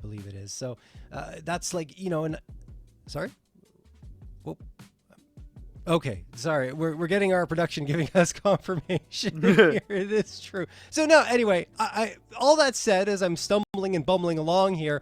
believe it is. So that's like, sorry? Whoop. Okay, sorry. We're getting our production giving us confirmation here. It is true. So no, anyway, I all that said, as I'm stumbling and bumbling along here,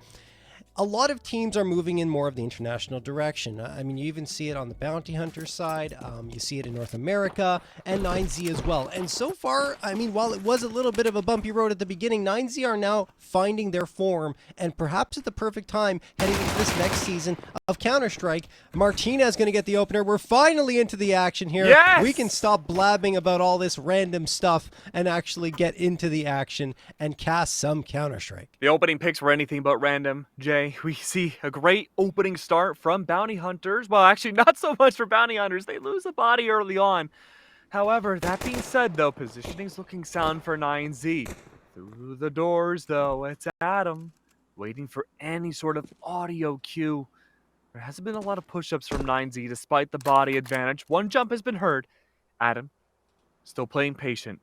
a lot of teams are moving in more of the international direction. I mean, you even see it on the Bounty Hunter side. You see it in North America and 9Z as well. And so far, I mean, while it was a little bit of a bumpy road at the beginning, 9Z are now finding their form, and perhaps at the perfect time heading into this next season of Counter-Strike. Martinez going to get the opener. We're finally into the action here. Yes! We can stop blabbing about all this random stuff and actually get into the action and cast some Counter-Strike. The opening picks were anything but random, Jay. We see a great opening start from Bounty Hunters. Well, actually, not so much for Bounty Hunters. They lose a body early on. However, that being said, though, positioning's looking sound for 9Z. Through the doors, though, it's Adam, waiting for any sort of audio cue. There hasn't been a lot of push-ups from 9Z despite the body advantage. One jump has been heard. Adam, still playing patient.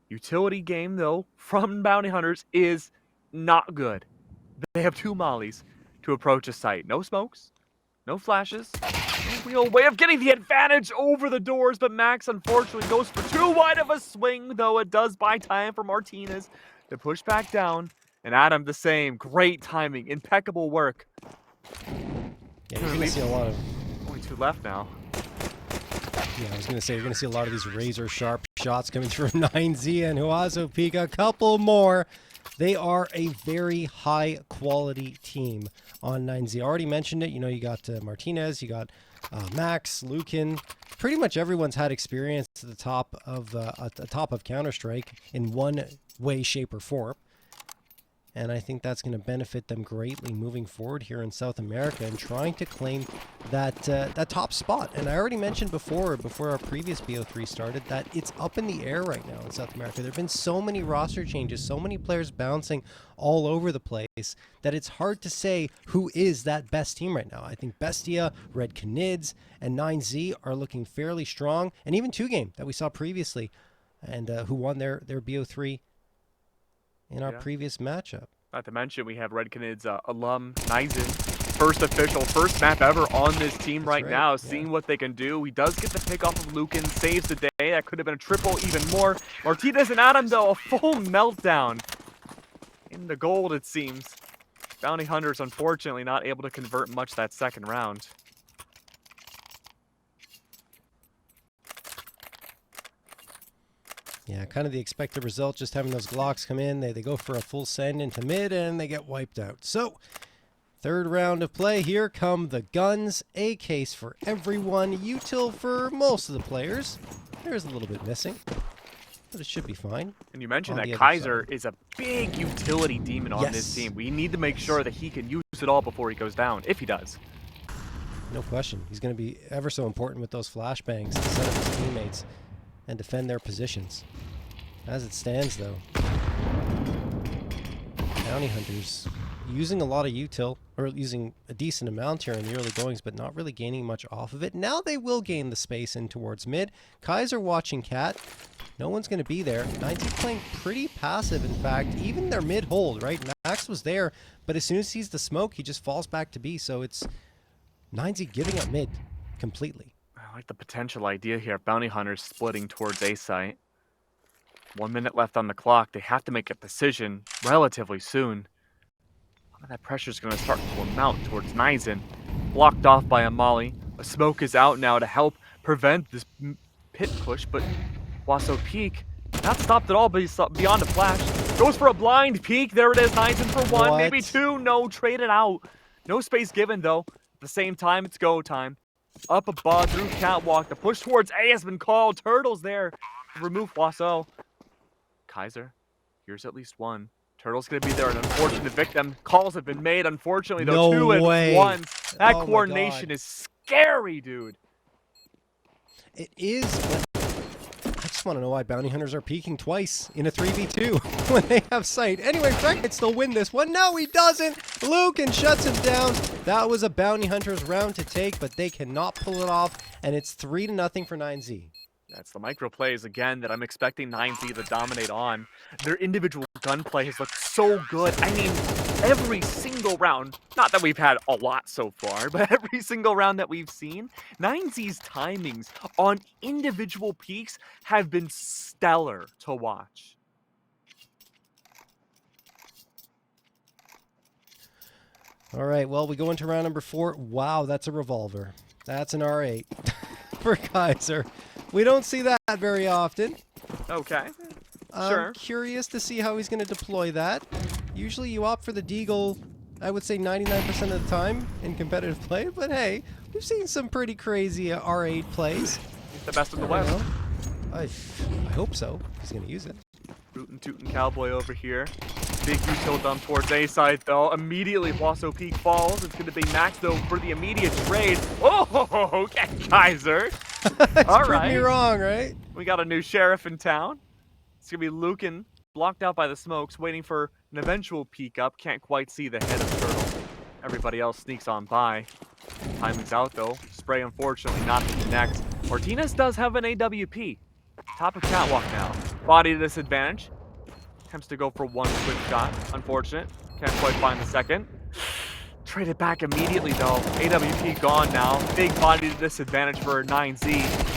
Utility game, though, from Bounty Hunters is not good. They have 2 mollies to approach a site. No smokes, no flashes, no real way of getting the advantage over the doors, but Max unfortunately goes for too wide of a swing, though it does buy time for Martinez to push back down. And Adam the same. Great timing, impeccable work. Yeah, you're going to see a lot of... Only 2 left now. Yeah, I was going to say, you're going to see a lot of these razor-sharp shots coming through 9Z and Huazo Peak. A couple more. They are a very high-quality team on 9Z. I already mentioned it. You know, you got Martinez, you got Max, Lukin. Pretty much everyone's had experience at the top of Counter-Strike in one way, shape, or form. And I think that's going to benefit them greatly moving forward here in South America and trying to claim that top spot. And I already mentioned before our previous BO3 started, that it's up in the air right now in South America. There have been so many roster changes, so many players bouncing all over the place, that it's hard to say who is that best team right now. I think Bestia, Red Canids, and 9Z are looking fairly strong. And even 2Game that we saw previously, and who won their BO3 in our previous matchup. Not to mention, we have Red Canids alum Nizen, first map ever on this team right now, seeing what they can do. He does get the pick off of Lukin, saves the day. That could have been a triple, even more. Martinez and Adam, though, a full meltdown. In the gold, it seems. Bounty Hunters, unfortunately, not able to convert much that second round. Yeah, kind of the expected result, just having those Glocks come in. They go for a full send into mid, and they get wiped out. So, third round of play. Here come the guns. A case for everyone. Util for most of the players. There's a little bit missing, but it should be fine. And you mentioned that Kaiser is a big utility demon on this team. We need to make sure that he can use it all before he goes down, if he does. No question. He's going to be ever so important with those flashbangs to set up his teammates and defend their positions. As it stands, though, Bounty Hunters using a lot of util, or using a decent amount here in the early goings, but not really gaining much off of it. Now they will gain the space in towards mid. Kaiser watching Cat. No one's going to be there. 9Z playing pretty passive, in fact. Even their mid hold, right? Max was there, but as soon as he sees the smoke, he just falls back to B. So it's 9Z giving up mid completely. I like the potential idea here. Bounty Hunters splitting towards A site. 1 minute left on the clock. They have to make a decision relatively soon. That pressure is going to start to amount towards Nizen. Blocked off by a molly. A smoke is out now to help prevent this pit push, but Huazo Peak not stopped at all, but he's beyond a flash. Goes for a blind peek. There it is. Nizen for 1, maybe 2. No, traded out. No space given, though. At the same time, it's go time. Up above, through catwalk. The push towards A has been called. Turtle's there to remove Huazo. Kaiser, here's at least one. Turtle's going to be there, an unfortunate victim. Calls have been made, unfortunately, though. No 2 way. and 1. That coordination is scary, dude. It is, but I just want to know why Bounty Hunters are peeking twice in a 3v2 when they have sight. Anyway, Frank might still win this one. No, he doesn't. Lukin shuts him down. That was a Bounty Hunters round to take, but they cannot pull it off, and it's 3-0 for 9Z. That's the micro plays, again, that I'm expecting 9Z to dominate on. Their individual gunplay has looked so good. I mean, every single round, not that we've had a lot so far, but every single round that we've seen, 9Z's timings on individual peaks have been stellar to watch. All right, well, we go into round number 4. Wow, that's a revolver. That's an R8 for Kaiser. We don't see that very often. Okay, I'm curious to see how he's going to deploy that. Usually you opt for the deagle, I would say 99% of the time in competitive play, but hey, we've seen some pretty crazy R8 plays. He's the best of the West. I hope so. He's going to use it. Rootin' tootin' cowboy over here. Big util dump towards A side though. Immediately Wasso Peak falls. It's going to be Max though for the immediate trade. Oh, okay, Kaiser. All right. Me wrong, right? We got a new sheriff in town. It's going to be Lucan, blocked out by the smokes, waiting for an eventual peek up. Can't quite see the head of Turtle. Everybody else sneaks on by. Timing's out though. Spray unfortunately not to connect. Martinez does have an AWP. Top of catwalk now. Body disadvantage. Attempts to go for one quick shot. Unfortunate. Can't quite find the second. Traded back immediately though. AWP gone now. Big body disadvantage for 9Z.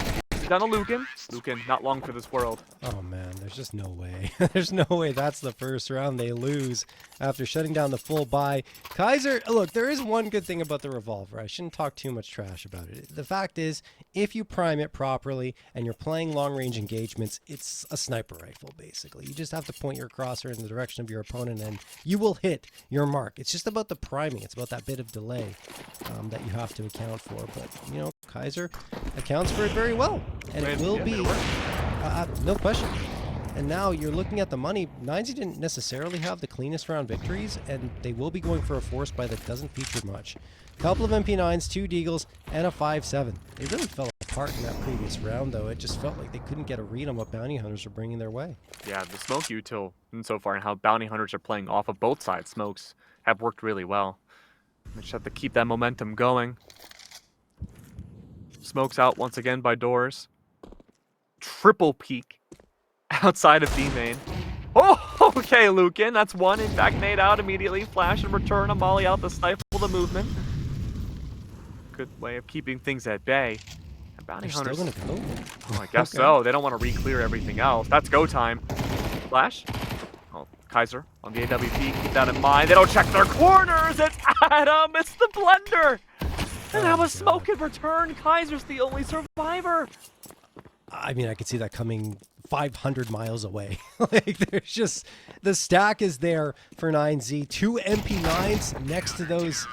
Down to Lucan. Lucan, not long for this world. Oh man, there's just no way. There's no way that's the first round they lose after shutting down the full buy. Kaiser, look, there is one good thing about the revolver. I shouldn't talk too much trash about it. The fact is, if you prime it properly and you're playing long-range engagements, it's a sniper rifle, basically. You just have to point your crosshair in the direction of your opponent and you will hit your mark. It's just about the priming. It's about that bit of delay that you have to account for. But, you know, Kaiser accounts for it very well. And it will be, no question. And now you're looking at the money. 9Z didn't necessarily have the cleanest round victories, and they will be going for a force buy that doesn't feature much. Couple of MP9s, 2 deagles, and a 5-7. They really fell apart in that previous round, though. It just felt like they couldn't get a read on what bounty hunters were bringing their way. Yeah, the smoke util so far and how bounty hunters are playing off of both sides. Smokes have worked really well. They just have to keep that momentum going. Smokes out once again by doors. Triple peek outside of B main. Oh, okay, Lucan. That's one. In fact, nade out immediately. Flash and return a molly out to stifle the movement. Good way of keeping things at bay. And bounty hunters. Still gonna go? Oh, I guess so. They don't want to re-clear everything else. That's go time. Flash. Oh, Kaiser on the AWP. Keep that in mind. They don't check their corners. It's Adam. It's the blender. And now a smoke in return. Kaiser's the only survivor. I mean, I could see that coming 500 miles away. Like, there's just, the stack is there for 9Z. 2 MP9s next to those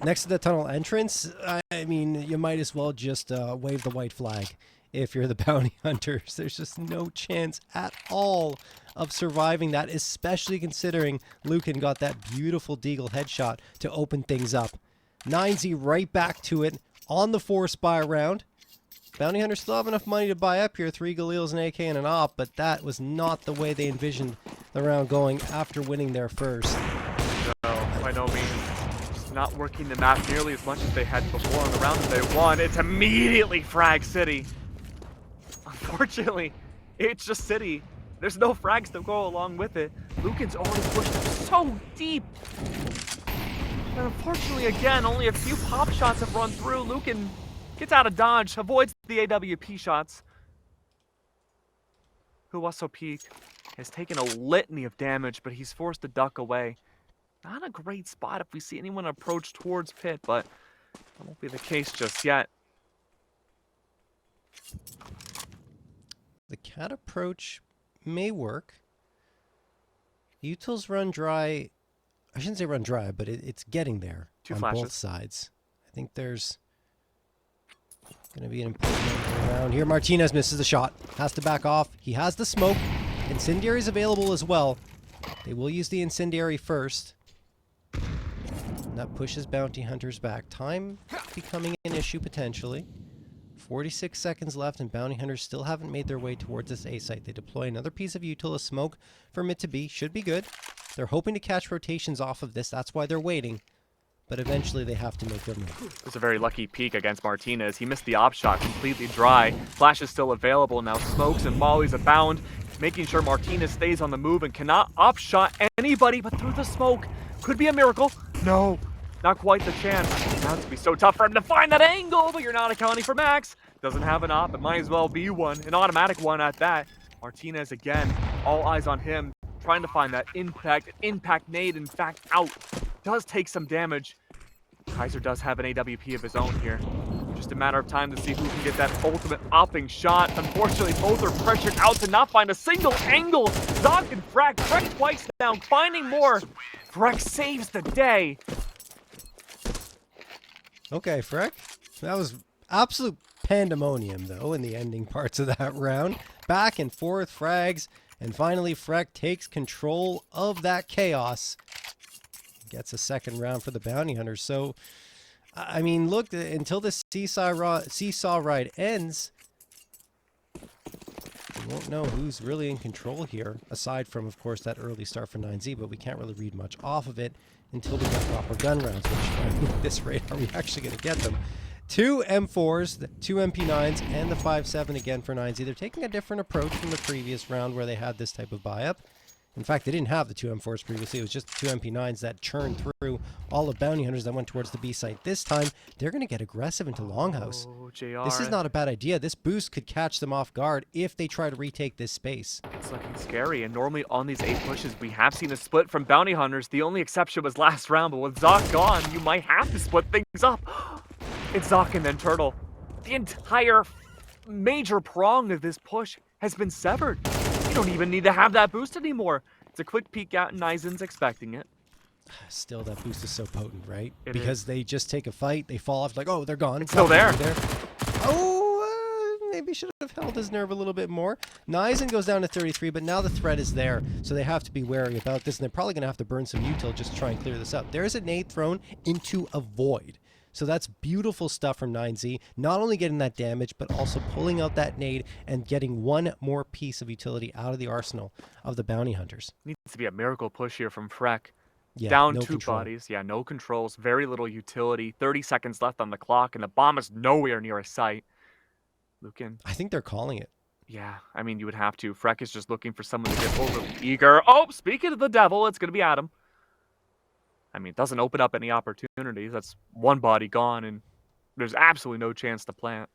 next to the tunnel entrance. I mean, you might as well just wave the white flag if you're the bounty hunters. There's just no chance at all of surviving that, especially considering Lucan got that beautiful deagle headshot to open things up. 9Z right back to it on the force buy round. Bounty Hunters still have enough money to buy up here, 3 Galils, an AK, and an AWP, but that was not the way they envisioned the round going after winning their first. No, by no means. Just not working the map nearly as much as they had before on the round that they won. It's immediately Frag City. Unfortunately, it's just City. There's no frags to go along with it. Lucan's already pushed so deep. And unfortunately, again, only a few pop shots have run through. Lucan gets out of dodge, avoids the AWP shots. Huaso Peak has taken a litany of damage, but he's forced to duck away. Not a great spot if we see anyone approach towards Pit, but that won't be the case just yet. The cat approach may work. Utils run dry. I shouldn't say run dry, but it's getting there on both sides. I think there's going to be an improvement around here. Martinez misses the shot. Has to back off. He has the smoke. Incendiary is available as well. They will use the incendiary first. And that pushes bounty hunters back. Time becoming an issue potentially. 46 seconds left and bounty hunters still haven't made their way towards this A site. They deploy another piece of util, a smoke for mid to B. Should be good. They're hoping to catch rotations off of this. That's why they're waiting. but eventually they have to make their move. It was a very lucky peek against Martinez. He missed the op shot completely dry. Flash is still available now. Smokes and mollies abound, making sure Martinez stays on the move and cannot op shot anybody, but through the smoke. Could be a miracle. No, not quite the chance. Now it's gonna be so tough for him to find that angle, but you're not accounting for Max. Doesn't have an op, it might as well be one, an automatic one at that. Martinez again, all eyes on him, trying to find that impact nade, in fact, out. Does take some damage. Kaiser does have an AWP of his own here. Just a matter of time to see who can get that ultimate opping shot. Unfortunately, both are pressured out to not find a single angle. Zoc and Freck twice down, finding more. Freck saves the day. Okay, Freck. That was absolute pandemonium, though, in the ending parts of that round. Back and forth frags, and finally Freck takes control of that chaos. Gets a second round for the Bounty Hunters. So, I mean, look, until the seesaw ride ends, we won't know who's really in control here, aside from, of course, that early start for 9Z, but we can't really read much off of it until we get proper gun rounds, which, I mean, at this rate, are we actually going to get them? 2 M4s, 2 MP9s, and the 5.7 again for 9Z. They're taking a different approach from the previous round where they had this type of buy-up. In fact, they didn't have the 2 M4s previously. It was just the 2 MP9s that churned through all of Bounty Hunters that went towards the B site. This time, they're going to get aggressive into Longhouse. Oh, JR. This is not a bad idea. This boost could catch them off guard if they try to retake this space. It's looking scary, and normally on these 8 pushes, we have seen a split from Bounty Hunters. The only exception was last round, but with Zoc gone, you might have to split things up. It's Zoc and then Turtle. The entire major prong of this push has been severed. You don't even need to have that boost anymore. It's a quick peek out, and Nizen's expecting it. Still, that boost is so potent, right? It because is. they just take a fight, they fall off, like, oh, they're gone. It's still there. Oh, maybe should have held his nerve a little bit more. Nizen goes down to 33, but now the threat is there, so they have to be wary about this, and they're probably going to have to burn some util just to try and clear this up. There's a nade thrown into a void. So that's beautiful stuff from 9Z, not only getting that damage, but also pulling out that nade and getting one more piece of utility out of the arsenal of the Bounty Hunters. Needs to be a miracle push here from Freck. Yeah, Down no 2 control. bodies. Yeah, no controls, very little utility. 30 seconds left on the clock, and the bomb is nowhere near a site. Lucan. I think they're calling it. Yeah, I mean, you would have to. Freck is just looking for someone to get overly eager. Oh, speaking of the devil, it's going to be Adam. I mean, it doesn't open up any opportunities. That's one body gone, and there's absolutely no chance to plant.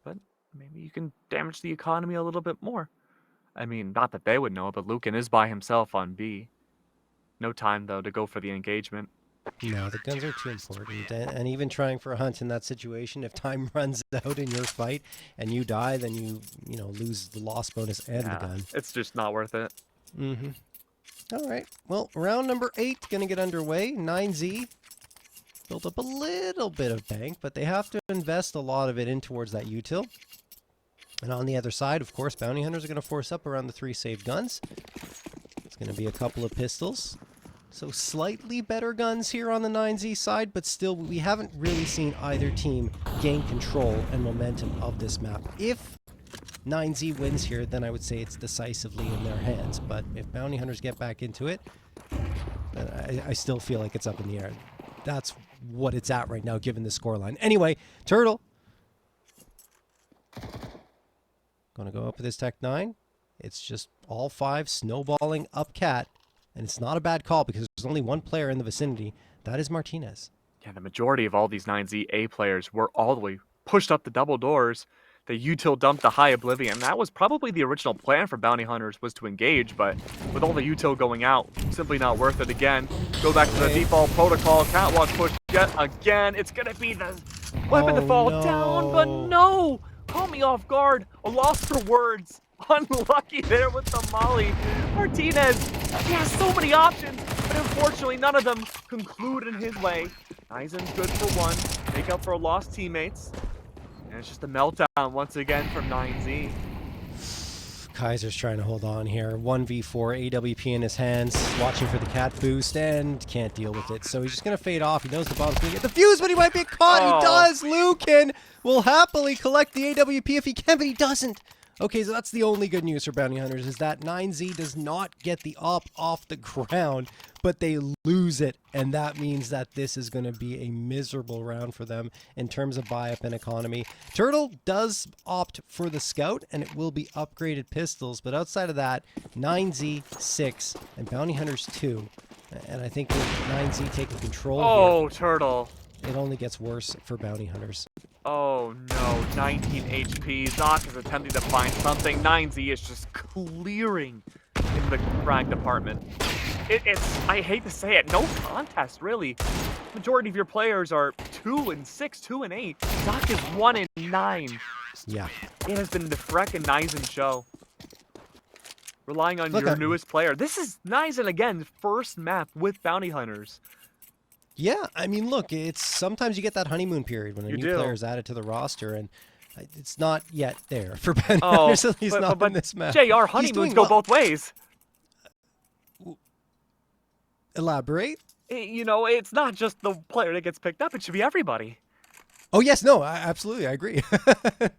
But maybe you can damage the economy a little bit more. I mean, not that they would know, but Lucan is by himself on B. No time, though, to go for the engagement. No, the guns are too important. And even trying for a hunt in that situation, if time runs out in your fight and you die, then you know, lose the loss bonus and the gun. It's just not worth it. Mm-hmm. All right. Well, round number 8 going to get underway. 9Z built up a little bit of bank, but they have to invest a lot of it in towards that util. And on the other side, of course, Bounty Hunters are going to force up around the 3 saved guns. It's going to be a couple of pistols. So slightly better guns here on the 9Z side, but still we haven't really seen either team gain control and momentum of this map. If 9Z wins here, then I would say it's decisively in their hands. But if Bounty Hunters get back into it, then I still feel like it's up in the air. That's what it's at right now, given the scoreline. Anyway, Turtle. Gonna go up with his Tech 9. It's just all 5 snowballing up cat. And it's not a bad call because there's only one player in the vicinity. That is Martinez. Yeah, the majority of all these 9Z A players were all the way pushed up the double doors. The util dumped the high oblivion. That was probably the original plan for Bounty Hunters, was to engage, but with all the util going out, simply not worth it again. Go back to the default protocol. Catwalk push yet again. It's going to be the weapon to fall down, but no! Caught me off guard. A loss for words. Unlucky there with the molly. Martinez, he has so many options, but unfortunately none of them conclude in his way. Nizen's good for 1. Make up for lost teammates. And it's just a meltdown once again from 9Z. Kaiser's trying to hold on here. 1v4, AWP in his hands, watching for the cat boost, and can't deal with it. So he's just going to fade off. He knows the bomb's going to get defused, but he might be caught. He does. Lucan will happily collect the AWP if he can, but he doesn't. Okay, so that's the only good news for Bounty Hunters is that 9Z does not get the op off the ground, but they lose it, and that means that this is going to be a miserable round for them in terms of buy-up and economy. Turtle does opt for the Scout, and it will be upgraded pistols, but outside of that, 9Z 6 and Bounty Hunters 2, and I think with 9Z taking control Oh, Turtle. here, it only gets worse for Bounty Hunters. Oh no, 19 HP. Zoc is attempting to find something. 9Z is just clearing in the frag department. It's, I hate to say it, no contest, really. Majority of your players are 2 and 6, 2 and 8. Zoc is 1 and 9. Yeah. It has been the Freck and Nizen show. Relying on your newest player. This is Nizen again, first map with Bounty Hunters. Yeah, I mean, look, it's sometimes you get that honeymoon period when a new player is added to the roster, and it's not yet there for Bounty Hunters, at least not in this map. JR, honeymoons go both ways. Elaborate? You know, it's not just the player that gets picked up, it should be everybody. Oh, yes, no, absolutely, I agree.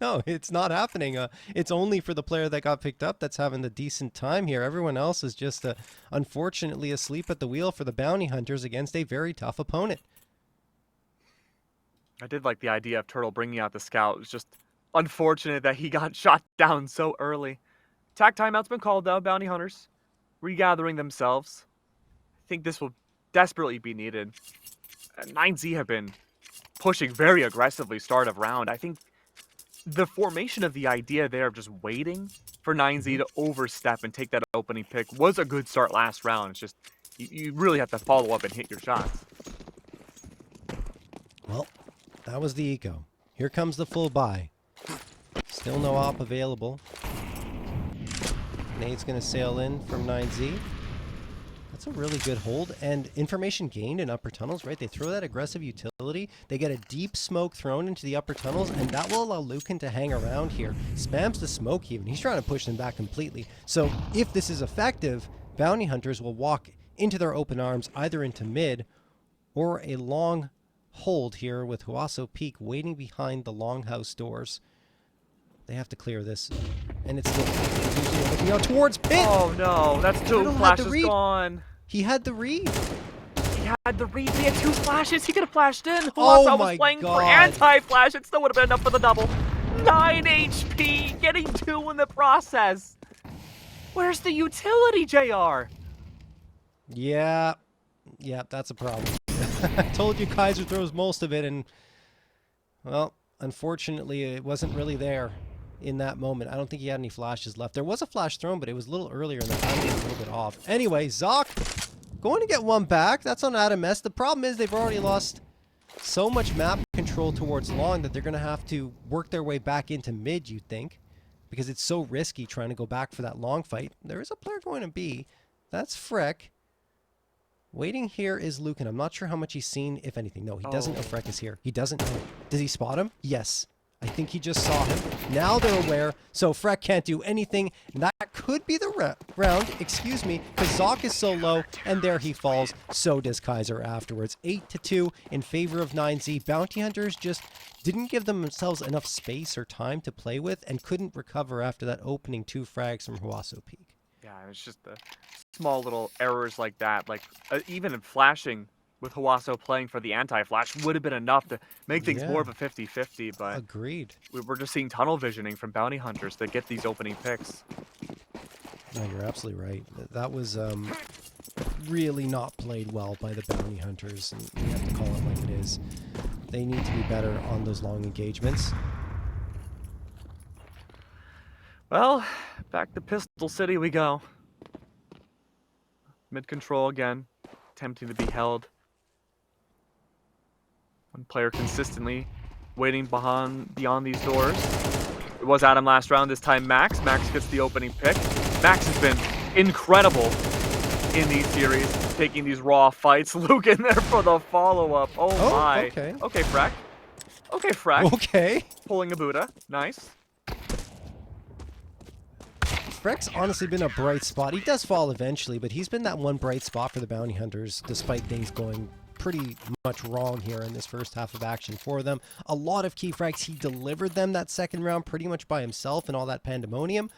No, it's not happening. It's only for the player that got picked up that's having the decent time here. Everyone else is just, unfortunately, asleep at the wheel for the Bounty Hunters against a very tough opponent. I did like the idea of Turtle bringing out the Scout. It was just unfortunate that he got shot down so early. Attack timeout's been called, though. Bounty Hunters regathering themselves. I think this will desperately be needed. 9Z have been pushing very aggressively start of round. I think the formation of the idea there of just waiting for 9Z to overstep and take that opening pick was a good start last round. It's just, you really have to follow up and hit your shots. Well, that was the eco. Here comes the full buy. Still no op available. Nade's going to sail in from 9Z. That's a really good hold, and information gained in upper tunnels, right? They throw that aggressive utility, they get a deep smoke thrown into the upper tunnels, and that will allow Lucan to hang around here. Spams the smoke even. He's trying to push them back completely. So if this is effective, Bounty Hunters will walk into their open arms, either into mid or a long hold here with Huaso Peak waiting behind the longhouse doors. They have to clear this, and it's still looking out towards pit. Oh no, that's 2 flashes gone. He had the read. He had the read. He had 2 flashes. He could have flashed in. Oh I my was playing God. for anti-flash. It still would have been enough for the double. 9 HP, getting 2 in the process. Where's the utility, JR? Yeah, that's a problem. I told you Kaiser throws most of it, and well, unfortunately, it wasn't really there in that moment. I don't think he had any flashes left. There was a flash thrown, but it was a little earlier, and the timing was a little bit off. Anyway, Zoc going to get one back. That's on Adam S. The problem is they've already lost so much map control towards long that they're going to have to work their way back into mid, you'd think, because it's so risky trying to go back for that long fight. There is a player going to be. That's Freck. Waiting here is Lucan. I'm not sure how much he's seen, if anything. No, he doesn't know Freck is here. He doesn't know. Does he spot him? Yes. I think he just saw him. Now they're aware, so Freck can't do anything. And that could be the round, excuse me, because Zoc is so low, and there he falls. So does Kaiser afterwards. 8-2 in favor of 9Z. Bounty Hunters just didn't give themselves enough space or time to play with, and couldn't recover after that opening 2 frags from Huaso Peak. Yeah, it's just the small little errors like that. Like, even in flashing with Huaso playing for the anti-flash would have been enough to make things more of a 50-50, but agreed. We're just seeing tunnel visioning from Bounty Hunters to get these opening picks. No, you're absolutely right. That was really not played well by the Bounty Hunters, and we have to call it like it is. They need to be better on those long engagements. Well, back to Pistol City we go. Mid-control again, attempting to be held. One player consistently waiting beyond these doors. It was Adam last round, this time Max. Max gets the opening pick. Max has been incredible in these series, taking these raw fights. Luke in there for the follow-up. Oh my. Okay. Okay, Freck. Okay, Freck. Okay. Pulling a Buddha. Nice. Freck's honestly been a bright spot. He does fall eventually, but he's been that one bright spot for the Bounty Hunters, despite things going pretty much wrong here in this first half of action for them. A lot of key frags. He delivered them that second round pretty much by himself and all that pandemonium.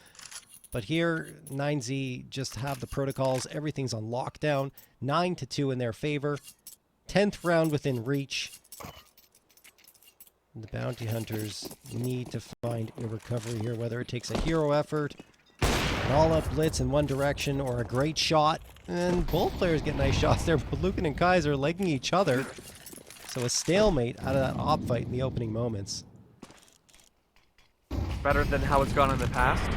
But here, 9Z just have the protocols. Everything's on lockdown. 9-2 in their favor. 10th round within reach. The Bounty Hunters need to find a recovery here, whether it takes a hero effort, an all-up blitz in one direction, or a great shot. And both players get nice shots there, but Lucan and Kaiser legging each other. So a stalemate out of that op fight in the opening moments. Better than how it's gone in the past.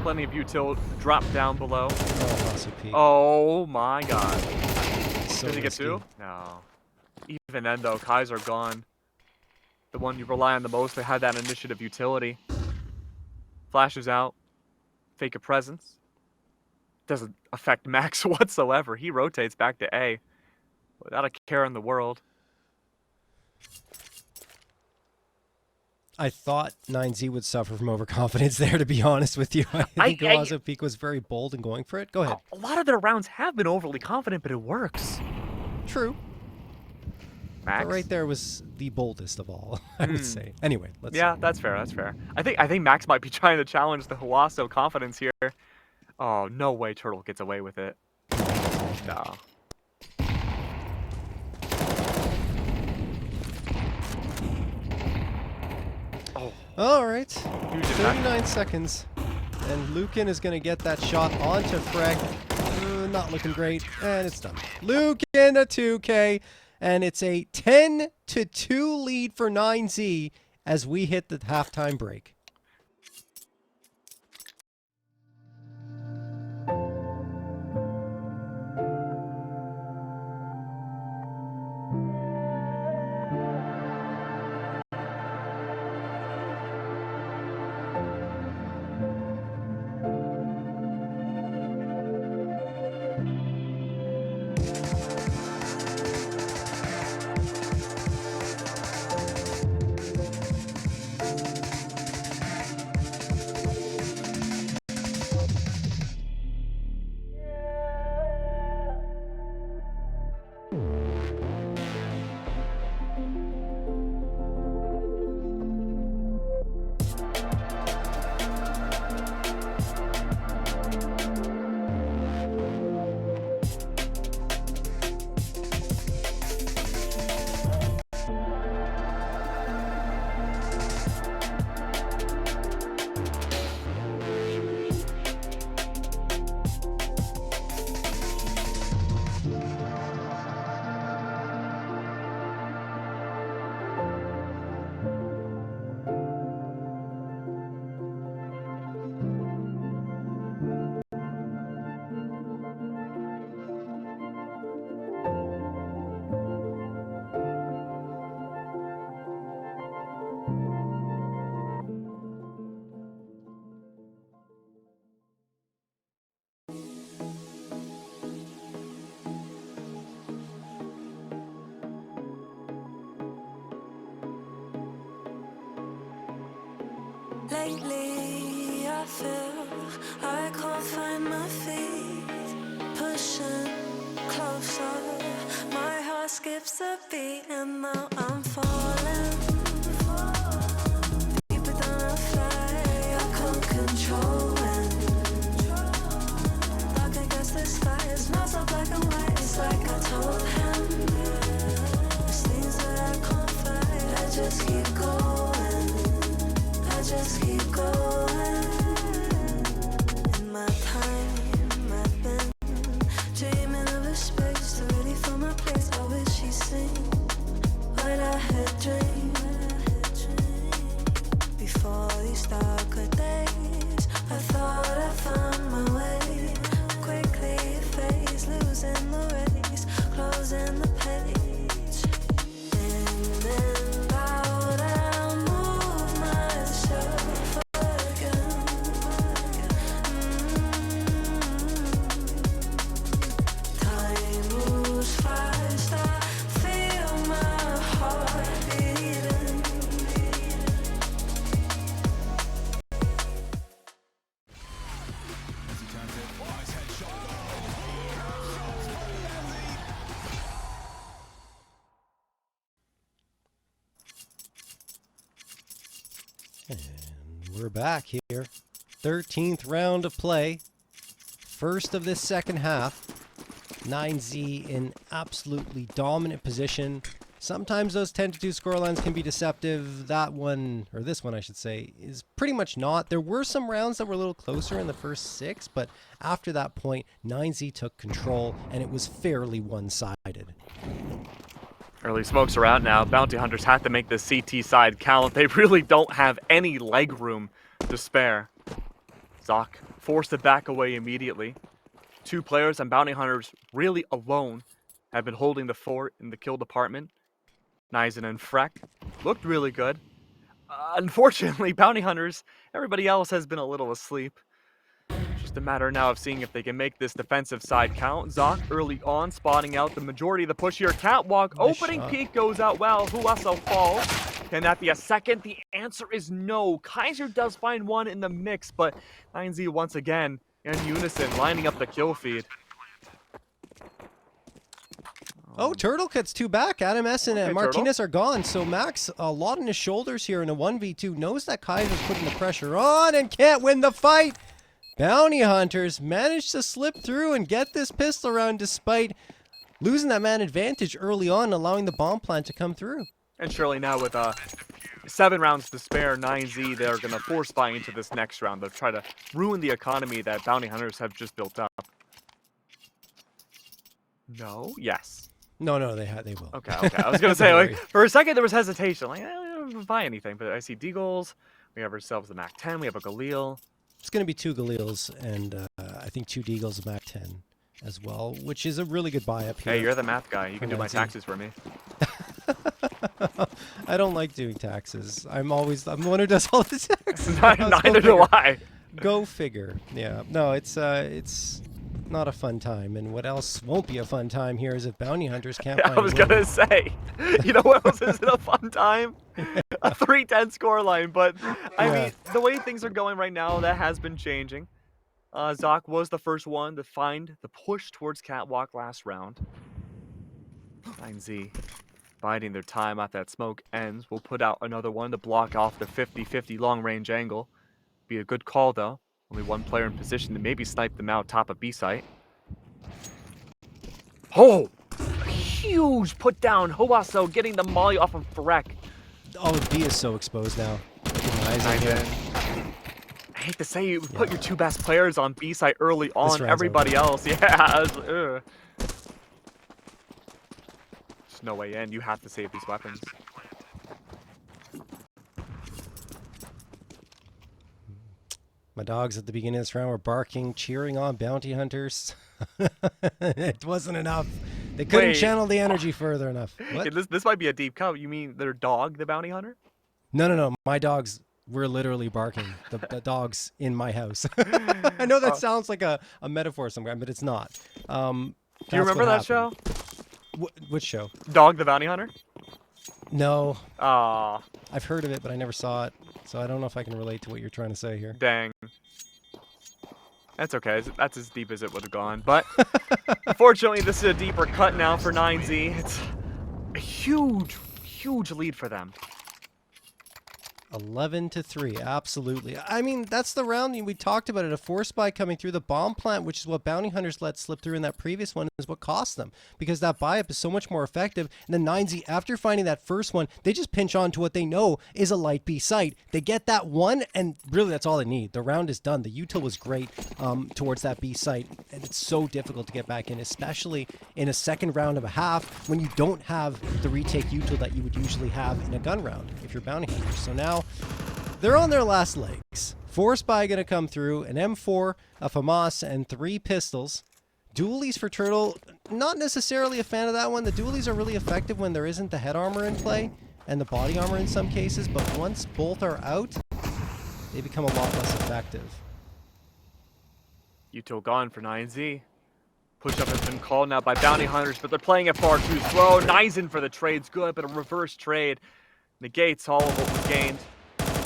Plenty of util drop down below. Oh my god. So Did he get two? No. Even then though, Kaiser gone. The one you rely on the most to have that initiative utility. Flashes out. Fake a presence. Doesn't affect Max whatsoever. He rotates back to A. Without a care in the world. I thought 9Z would suffer from overconfidence there, to be honest with you. I think Oazo Peak was very bold in going for it. Go ahead. A lot of their rounds have been overly confident, but it works. True. Max? But right there was the boldest of all, I would say. Anyway, let's see. That's fair, that's fair. I think Max might be trying to challenge the Oazo confidence here. Oh, no way Turtle gets away with it. No. All right, 39 seconds, and Lucan is going to get that shot onto Freg. Not looking great, and it's done. Lucan a 2K, and it's a 10-2 lead for 9Z as we hit the halftime break. Lately, I feel I can't find my feet. Pushing closer, my heart skips a beat, and now I'm falling. Deeper than I fly, I can't control it. Dark against the sky, it's not so black and white. It's like I told him. There's things that I can't fight. I just keep going. Just keep going. In my time, I've been dreaming of a space to really find my place. I wish he'd seen what I had dreamed. Before these darker days, I thought I found my way. Quickly it fades, losing the race, closing the page. In and out, I move myself We're back here. 13th round of play. First of this second half. 9Z in absolutely dominant position. Sometimes those 10-2 scorelines can be deceptive. That one, or this one I should say, is pretty much not. There were some rounds that were a little closer in the first 6, but after that point, 9Z took control, and it was fairly one-sided. Early smokes are out now. Bounty Hunters have to make the CT side count. They really don't have any leg room to spare. Zoc forced to back away immediately. 2 players and Bounty Hunters really alone have been holding the fort in the kill department. Nizen and Freck looked really good. Unfortunately, Bounty Hunters, everybody else has been a little asleep. Just a matter now of seeing if they can make this defensive side count. Zoc early on spotting out the majority of the push here. Catwalk, Nice opening shot. peek goes out well. Huaso falls. Can that be a second? The answer is no. Kaiser does find one in the mix, but 9Z once again in unison lining up the kill feed. Oh, Turtle gets 2 back. Adam S and Okay, Martinez are gone. So Max, a lot on his shoulders here in a 1v2. Knows that Kaiser's putting the pressure on and can't win the fight. Bounty Hunters managed to slip through and get this pistol round despite losing that man advantage early on, allowing the bomb plant to come through. And surely now with 7 rounds to spare, 9Z, they're going to force buy into this next round. They'll try to ruin the economy that Bounty Hunters have just built up. No? Yes. No, they will. Okay. I was going to say, Don't like, worry. for a second there was hesitation. Like, I don't buy anything. But I see Deagles. We have ourselves the Mac 10. We have a Galil. It's going to be 2 Galils and I think 2 Deagles, a Mac 10 as well, which is a really good buy up here. Hey, you're the math guy. You can do my 9Z. taxes for me. I don't like doing taxes. I'm the one who does all the taxes. Neither do I. Go figure. Yeah. No, it's not a fun time. And what else won't be a fun time here is if Bounty Hunters can't find I was going to say, you know what else isn't a fun time? A 3-10 scoreline. But, I mean, the way things are going right now, that has been changing. Zoc was the first one to find the push towards Catwalk last round. 9Z biding their time after that smoke ends. We'll put out another one to block off the 50-50 long-range angle. Be a good call, though. Only one player in position to maybe snipe them out top of B site. Oh! A huge put down. Huaso getting the molly off of Freck. Oh, B is so exposed now. Nice here. I hate to say you put your 2 best players on B site early on. round's Everybody else, yeah. There's no way in. You have to save these weapons. My dogs at the beginning of this round were barking, cheering on Bounty Hunters. It wasn't enough. They couldn't Wait. channel the energy further enough. What? Okay, this might be a deep cut. You mean their dog, the bounty hunter? No. My dogs were literally barking. The dogs in my house. I know that sounds like a metaphor somewhere, but it's not. Do you remember that show? Which show? Dog the Bounty Hunter? No. Aw, I've heard of it, but I never saw it. So I don't know if I can relate to what you're trying to say here. dang. That's okay. That's as deep as it would have gone. But unfortunately, this is a deeper cut now for 9Z. It's a huge, huge lead for them. 11-3, absolutely. I mean, that's the round we talked about it. A force buy coming through the bomb plant, which is what Bounty Hunters let slip through in that previous one, is what cost them. Because that buy-up is so much more effective. And then 9Z, after finding that first one, they just pinch on to what they know is a light B site. They get that one, and really that's all they need. The round is done. The util was great towards that B site. And it's so difficult to get back in, especially in a second round of a half when you don't have the retake util that you would usually have in a gun round if you're Bounty Hunters. So now they're on their last legs. Force buy going to come through, an M4, a FAMAS, and 3 pistols. Dualies for Turtle, not necessarily a fan of that one. The dualies are really effective when there isn't the head armor in play, and the body armor in some cases, but once both are out, they become a lot less effective. Util gone for 9Z. Push-up has been called now by Bounty Hunters, but they're playing it far too slow. Nizen for the trade's good, but a reverse trade negates all of what was gained.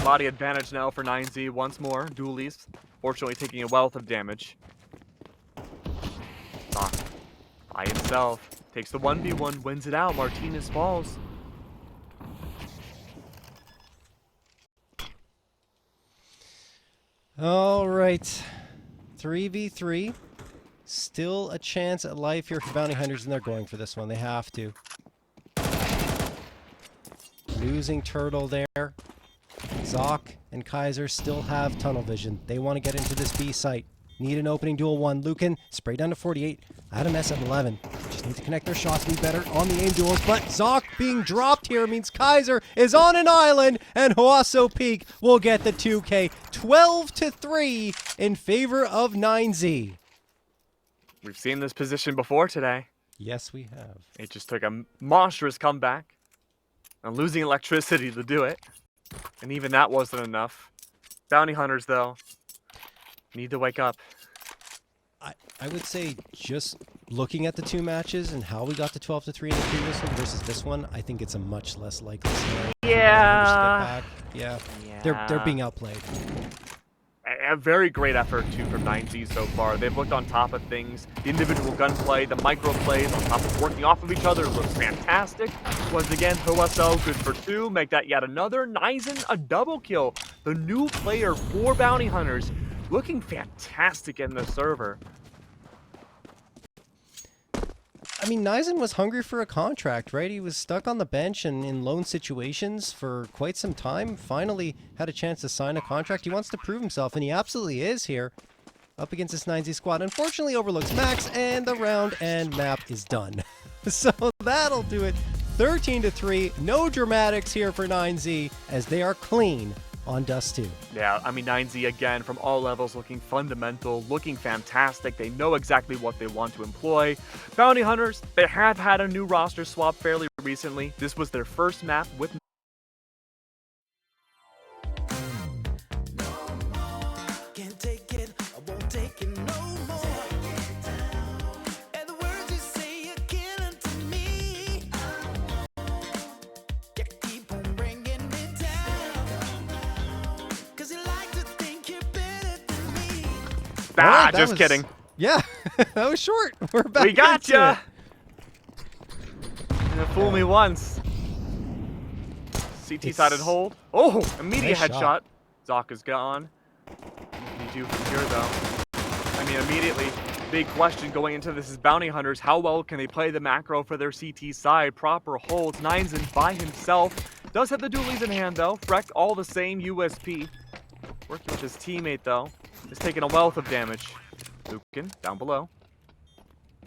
Body advantage now for 9Z once more. Dualies, fortunately taking a wealth of damage. By himself, takes the 1v1, wins it out. Martinez falls. All right. 3v3. Still a chance at life here for Bounty Hunters, and they're going for this one. They have to. Losing Turtle there. Zoc and Kaiser still have tunnel vision. They want to get into this B site. Need an opening duel one. Lucan, spray down to 48. Adam S at 11. Just need to connect their shots, be better on the aim duels. But Zoc being dropped here means Kaiser is on an island, and Huaso Peak will get the 2K 12-3 in favor of 9Z. We've seen this position before today. Yes, we have. It just took a monstrous comeback and losing electricity to do it. And even that wasn't enough. Bounty Hunters, though, need to wake up. I would say just looking at the two matches and how we got to 12-3 in the previous one versus this one, I think it's a much less likely scenario. Yeah. Yeah. They're being outplayed. A very great effort, too, from 9Z so far. They've looked on top of things. The individual gunplay, the micro plays on top of working off of each other looks fantastic. Once again, Huaso, good for 2. Make that yet another. Nizen, a double kill. The new player for Bounty Hunters, looking fantastic in the server. I mean, Nizen was hungry for a contract, right? He was stuck on the bench and in lone situations for quite some time. Finally had a chance to sign a contract. He wants to prove himself, and he absolutely is here up against this 9Z squad. Unfortunately, overlooks Max, and the round and map is done. So that'll do it. 13-3. No dramatics here for 9Z as they are clean on Dust2. Yeah, I mean, 9Z again from all levels looking fundamental, looking fantastic. They know exactly what they want to employ. Bounty Hunters, they have had a new roster swap fairly recently. This was their first map with Can't take it, I won't take it no more. And the words you say are killing to me. You keep on bringing me down. 'Cause you like to think you're better than me. Alright, that just was- kidding. Yeah, that was short. We're back. We got into ya! it. You fool me once. CT sided hold. Oh, immediate Nice headshot. shot. Zoc is gone. What can you do from here, though? I mean, immediately, big question going into this is Bounty Hunters. How well can they play the macro for their CT side? Proper holds. Nizen by himself. Does have the dualies in hand, though. Freck, all the same USP. Working with his teammate, though. Is taking a wealth of damage. Lucan, down below.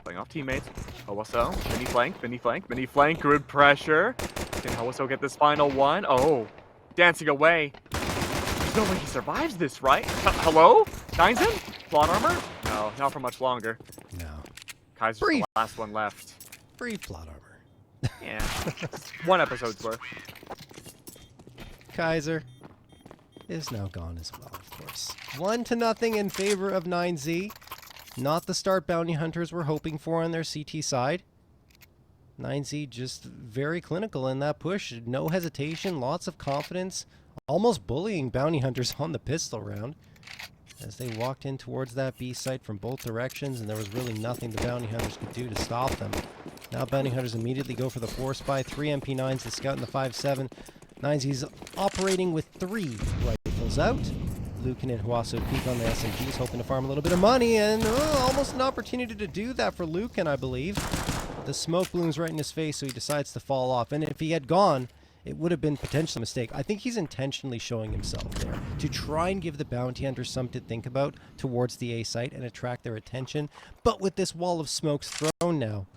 Playing off teammates. Huaso, mini flank, mini flank, mini flank. Good pressure. Can Huaso get this final one? Oh, dancing away. There's no way he survives this, right? Hello? Nizen? Plot armor? No, not for much longer. No. Kaiser's Brief. the last one left. Brief plot armor. Yeah. One episode's worth. Kaiser is now gone as well, of course. 1-0 in favor of 9Z. Not the start Bounty Hunters were hoping for on their CT side. 9Z just very clinical in that push. No hesitation, lots of confidence. Almost bullying Bounty Hunters on the pistol round as they walked in towards that B site from both directions, and there was really nothing the Bounty Hunters could do to stop them. Now Bounty Hunters immediately go for the 4 spy, 3 MP9s, the Scout and the 5.7. 9Z's operating with 3 rifles out. Lucan and Huaso peek on the SMGs, hoping to farm a little bit of money, and almost an opportunity to do that for Lucan, I believe. The smoke blooms right in his face, so he decides to fall off. And if he had gone, it would have been potentially a mistake. I think he's intentionally showing himself there to try and give the Bounty Hunters something to think about towards the A site and attract their attention. But with this wall of smokes thrown now,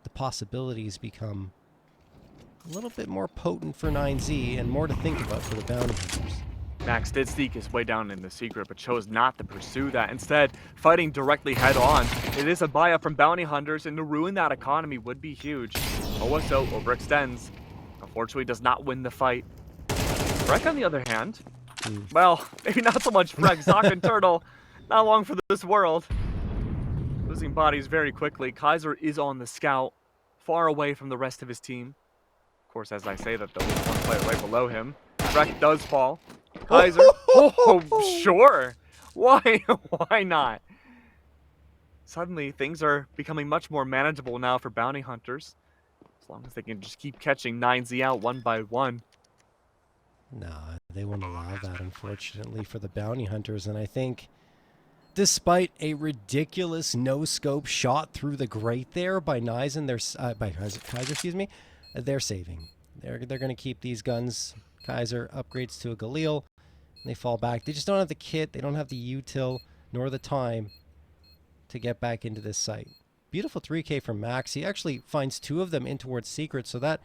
the possibilities become a little bit more potent for 9Z and more to think about for the Bounty Hunters. Max did sneak his way down in the secret, but chose not to pursue that. Instead, fighting directly head-on. It is a buy-up from Bounty Hunters, and to ruin that economy would be huge. Huaso overextends. Unfortunately, does not win the fight. Freck, on the other hand, well, maybe not so much Freck. Zoc and Turtle, not long for this world. Losing bodies very quickly. Kaiser is on the scout, far away from the rest of his team. Of course, as I say that, though, there's one player right below him. Freck does fall. Kaiser, oh, sure. Why not? Suddenly, things are becoming much more manageable now for Bounty Hunters. As long as they can just keep catching 9Z out one by one. No, They won't allow that, unfortunately, for the bounty hunters. And I think, despite a ridiculous no-scope shot through the grate there by Nizen, by Kaiser, excuse me, they're saving. They're going to keep these guns. Kaiser upgrades to a Galil. And they fall back. They just don't have the kit. They don't have the util nor the time to get back into this site. Beautiful 3K from Max. He actually finds 2 of them in towards Secret, so that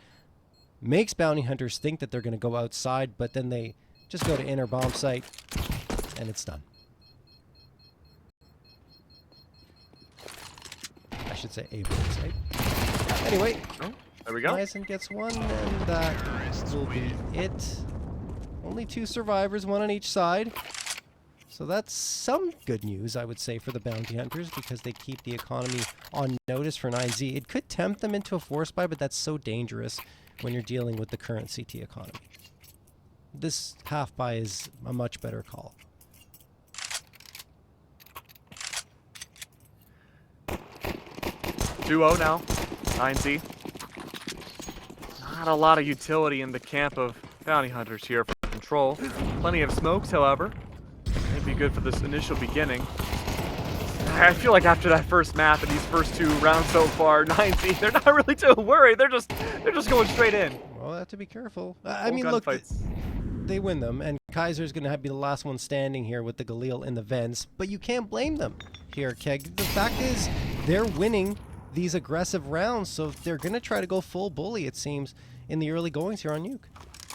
makes bounty hunters think that they're going to go outside, but then they just go to inner bomb site, and it's done. I should say A bomb site. Anyway, There we go. Nizen gets one, and that will be it. Only 2 survivors, 1 on each side. So that's some good news, I would say, for the bounty hunters, because they keep the economy on notice for 9Z. It could tempt them into a force buy, but that's so dangerous when you're dealing with the current CT economy. This half buy is a much better call. Duo now, 9Z. Not a lot of utility in the camp of bounty hunters here for control. Plenty of smokes, however. May be good for this initial beginning. I feel like after that first map and these first 2 rounds so far, 9Z, they're not really too worried. They're just going straight in. Well, I have to be careful. I mean, look, they win them, and Kaiser's going to be the last one standing here with the Galil in the vents, but you can't blame them here, Keg. The fact is, they're winning these aggressive rounds, so they're going to try to go full bully, it seems, in the early goings here on Nuke.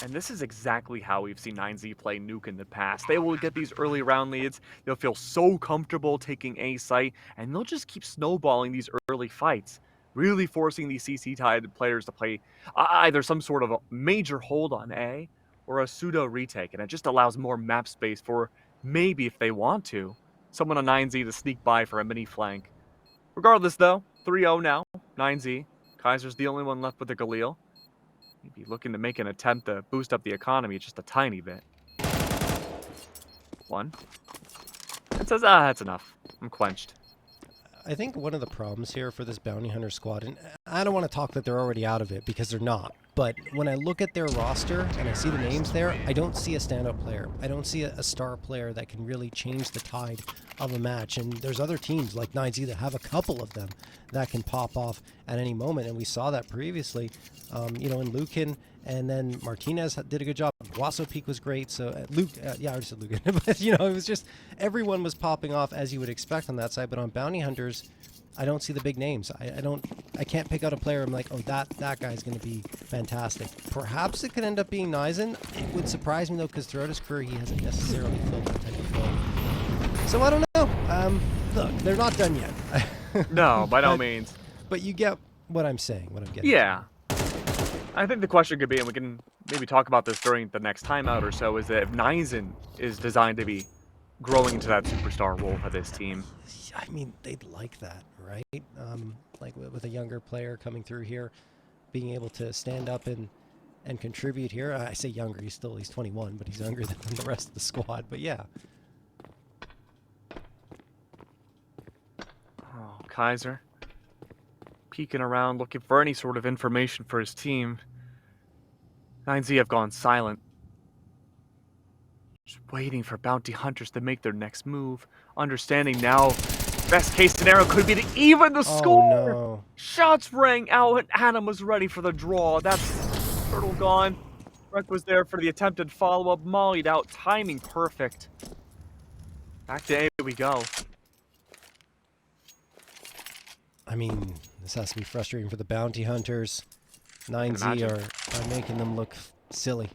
And this is exactly how we've seen 9Z play Nuke in the past. They will get these early round leads, they'll feel so comfortable taking A site, and they'll just keep snowballing these early fights, really forcing these CC-tied players to play either some sort of a major hold on A, or a pseudo retake, and it just allows more map space for, maybe if they want to, someone on 9Z to sneak by for a mini flank. Regardless though, 3-0 now, 9Z. Kaiser's the only one left with the Galil. Maybe looking to make an attempt to boost up the economy just a tiny bit. 1. It says, that's enough. I'm quenched. I think one of the problems here for this bounty hunter squad, and I don't want to talk that they're already out of it, because they're not, but when I look at their roster and I see the names there, I don't see a standout player. I don't see a star player that can really change the tide of a match, and there's other teams like 9Z that have a couple of them that can pop off at any moment, and we saw that previously, you know, in Lucan, and then Martinez did a good job. Wasso Peak was great, so yeah, I already said Lucan, but you know, it was just, everyone was popping off as you would expect on that side, but on bounty hunters, I don't see the big names. I can't pick out a player. I'm like, oh, that guy's going to be fantastic. Perhaps it could end up being Nizen. It would surprise me though, because throughout his career he hasn't necessarily filled that type of role. So I don't know. Look, they're not done yet. No, by no means. But you get what I'm saying. What I'm getting. Yeah. I think the question could be, and we can maybe talk about this during the next timeout or so, is that if Nizen is designed to be growing into that superstar role for this team. I mean, they'd like that, right? Like with a younger player coming through here, being able to stand up and contribute here. I say younger, he's 21, but he's younger than the rest of the squad. But yeah. Oh, Kaiser. Peeking around, looking for any sort of information for his team. 9Z have gone silent. Just waiting for bounty hunters to make their next move. Understanding now, best case scenario could be to even the score. No. Shots rang out and Adam was ready for the draw. That's Turtle gone. Rek was there for the attempted follow-up. Mollied out, timing perfect. Back to A we go. I mean, this has to be frustrating for the bounty hunters. 9Z are making them look silly.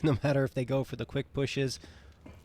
No matter if they go for the quick pushes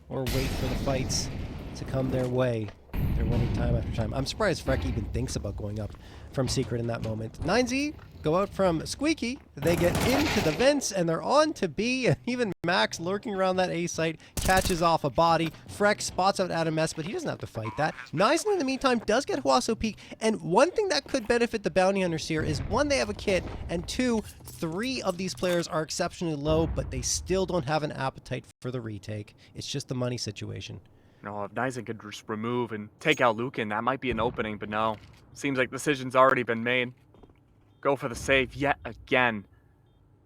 or wait for the fights to come their way, they're winning time after time. I'm surprised Freck even thinks about going up from Secret in that moment. 9Z go out from Squeaky, they get into the vents, and they're on to B, and even Max lurking around that A site catches off a body. Freck spots out Adam S, but he doesn't have to fight that. Nizen, in the meantime, does get Huaso Peak, and one thing that could benefit the bounty hunters here is, one, they have a kit, and two, 3 of these players are exceptionally low, but they still don't have an appetite for the retake. It's just the money situation. No, if Nizen could just remove and take out Lucan, that might be an opening, but no. Seems like the decision's already been made. Go for the save yet again.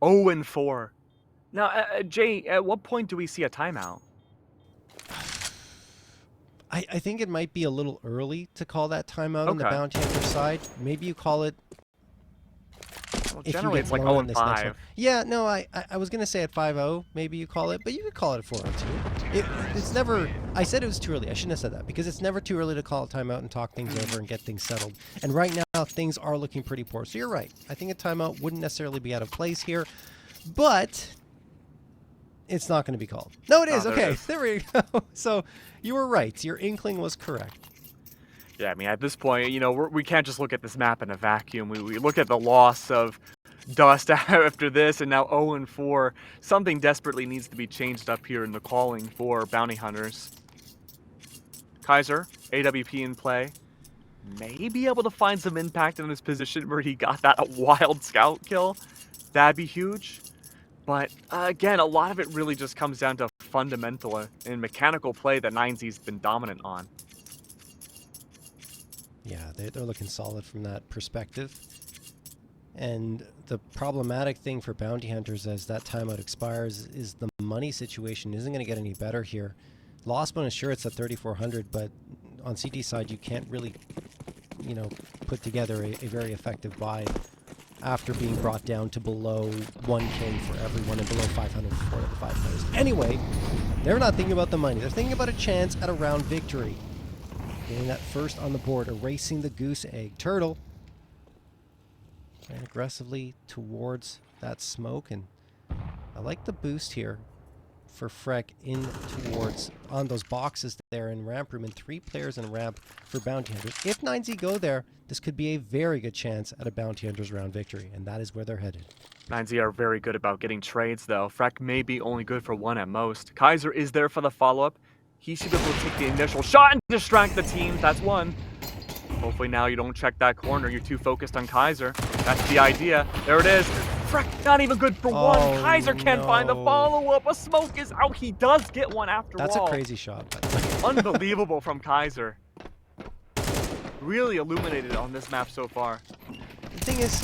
0-4. Now, Jay, at what point do we see a timeout? I think it might be a little early to call that timeout on the Okay. Bounty Hunter side. Maybe you call it Well, if you generally get it's like blown 0 in and this next one. 5. Yeah, no, I was gonna say at 5-0, maybe you call it, but you could call it at 4-2. It's never. I said it was too early. I shouldn't have said that because it's never too early to call a timeout and talk things over and get things settled. And right now things are looking pretty poor. So you're right. I think a timeout wouldn't necessarily be out of place here, but it's not going to be called. No, it is. There it Okay, is. there we go. So you were right. Your inkling was correct. Yeah, I mean, at this point, you know, we can't just look at this map in a vacuum. We look at the loss of Dust after this, and now 0 and 4. Something desperately needs to be changed up here in the calling for Bounty Hunters. Kaiser, AWP in play, may be able to find some impact in this position where he got that wild scout kill. That'd be huge. But again, a lot of it really just comes down to fundamental and mechanical play that 9Z's been dominant on. Yeah, they're looking solid from that perspective. And the problematic thing for Bounty Hunters as that timeout expires is the money situation isn't going to get any better here. Lost bonus, sure, it's at 3,400, but on CD side, you can't really, you know, put together a very effective buy after being brought down to below 1K for everyone and below 500 for the 5 players. Anyway, they're not thinking about the money. They're thinking about a chance at a round victory. Getting that first on the board, erasing the goose egg. Turtle and aggressively towards that smoke, and I like the boost here for Freck in towards on those boxes there in ramp room, and 3 players in ramp for Bounty Hunters. If 9Z go there, this could be a very good chance at a Bounty Hunters round victory, and that is where they're headed. 9Z are very good about getting trades, though. Freck may be only good for 1 at most. Kaiser is there for the follow-up. He should be able to take the initial shot and distract the team. That's 1. Hopefully now you don't check that corner. You're too focused on Kaiser. That's the idea. There it is. Freck, not even good for 1. Kaiser can't find the follow-up. A smoke is out. He does get one after all. That's a crazy shot. Unbelievable from Kaiser. Really illuminated on this map so far. The thing is,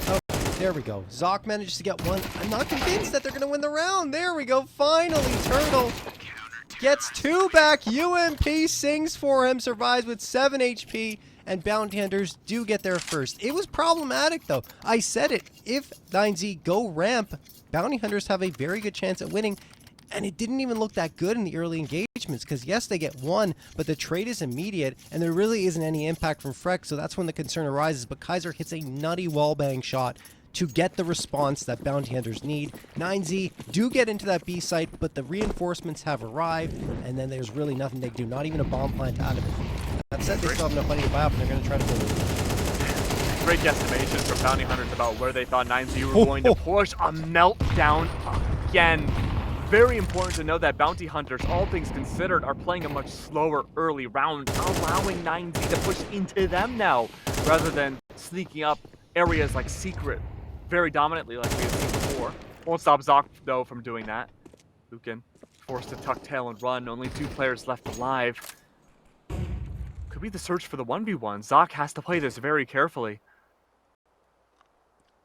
oh, there we go. Zoc manages to get 1. I'm not convinced that they're going to win the round. There we go. Finally, Turtle gets 2 back. UMP sings for him, survives with 7 HP, and Bounty Hunters do get there first. It was problematic, though. I said it. If 9Z go ramp, Bounty Hunters have a very good chance at winning, and it didn't even look that good in the early engagements, because yes, they get 1, but the trade is immediate, and there really isn't any impact from Freck, so that's when the concern arises. But Kaiser hits a nutty wallbang shot to get the response that Bounty Hunters need. 9Z do get into that B site, but the reinforcements have arrived, and then there's really nothing they can do, not even a bomb plant out of it. That said, they still have enough money to buy up, and they're going to try to win it. Great guesstimations from Bounty Hunters about where they thought 9Z were going to push. A meltdown again. Very important to know that Bounty Hunters, all things considered, are playing a much slower early round, allowing 9Z to push into them now, rather than sneaking up areas like Secret very dominantly like we have seen before. Won't stop Zoc, though, from doing that. Lucan forced to tuck tail and run. Only 2 players left alive. Could be the search for the 1v1. Zoc has to play this very carefully.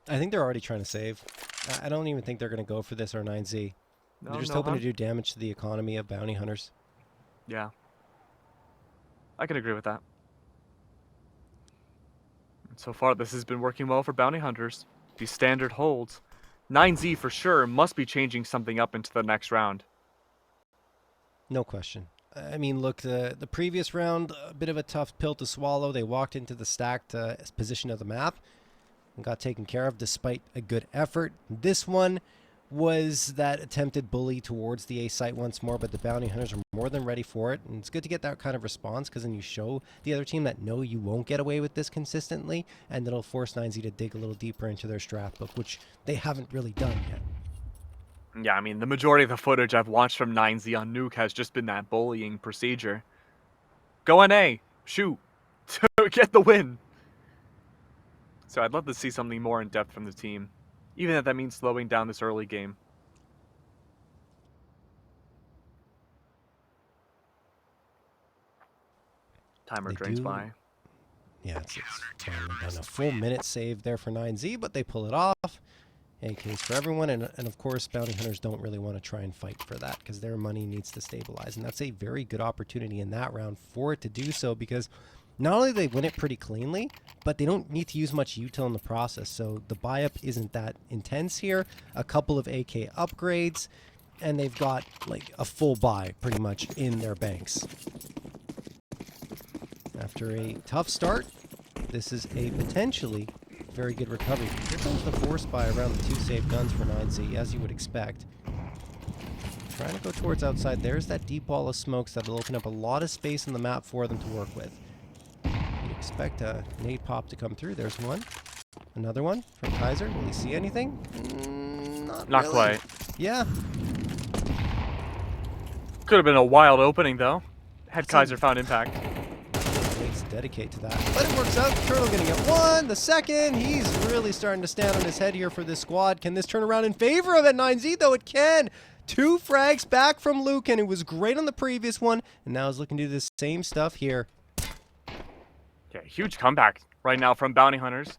I think they're already trying to save. I don't even think they're going to go for this or 9Z. No, They're just no hoping hunt. to do damage to the economy of Bounty Hunters. Yeah. I can agree with that. And so far, this has been working well for Bounty Hunters. These standard holds. 9Z for sure must be changing something up into the next round. No question. I mean, look, the previous round, a bit of a tough pill to swallow. They walked into the stacked position of the map and got taken care of despite a good effort. This one was that attempted bully towards the A site once more, but the Bounty Hunters are more than ready for it. And it's good to get that kind of response, because then you show the other team that no, you won't get away with this consistently, and it'll force 9Z to dig a little deeper into their strat book, which they haven't really done yet. Yeah, I mean, the majority of the footage I've watched from 9Z on Nuke has just been that bullying procedure. Go on A, shoot, to get the win. So I'd love to see something more in depth from the team, even if that means slowing down this early game. Timer drains by. Yeah, it's a full minute save there for 9Z, but they pull it off. AKs for everyone, and of course, bounty hunters don't really want to try and fight for that because their money needs to stabilize, and that's a very good opportunity in that round for it to do so, because not only do they win it pretty cleanly, but they don't need to use much util in the process, so the buy-up isn't that intense here. A couple of AK upgrades, and they've got like a full buy pretty much in their banks. After a tough start, this is a potentially very good recovery. Here comes the force buy around the 2 save guns for 9Z, as you would expect. Trying to go towards outside. There's that deep wall of smokes that'll open up a lot of space in the map for them to work with. You'd expect a nade pop to come through. There's one. Another one from Kaiser. Will he see anything? Not really. Quite. Yeah. Could have been a wild opening, though, had Kaiser found impact. Needs to dedicate to that. But it works out. Turtle gonna get one. The second. He's really starting to stand on his head here for this squad. Can this turn around in favor of that 9Z, though? It can. 2 frags back from Luke, and it was great on the previous one, and now he's looking to do the same stuff here. Yeah, huge comeback right now from bounty hunters.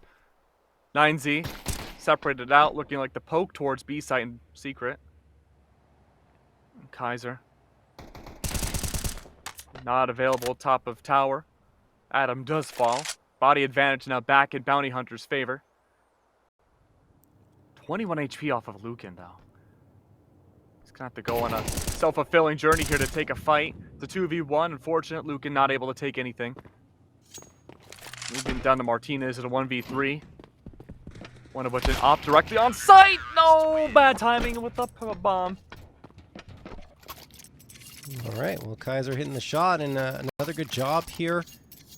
9Z separated out, looking like the poke towards B site in secret. Kaiser not available top of tower. Adam does fall. Body advantage now back in bounty hunter's favor. 21 HP off of Lucan, though. He's gonna have to go on a self-fulfilling journey here to take a fight. The 2v1, unfortunate. Lucan not able to take anything. Moving down to Martinez at a 1v3. One of which an op directly on site. No, bad timing with the bomb. All right, well, Kaiser hitting the shot, and another good job here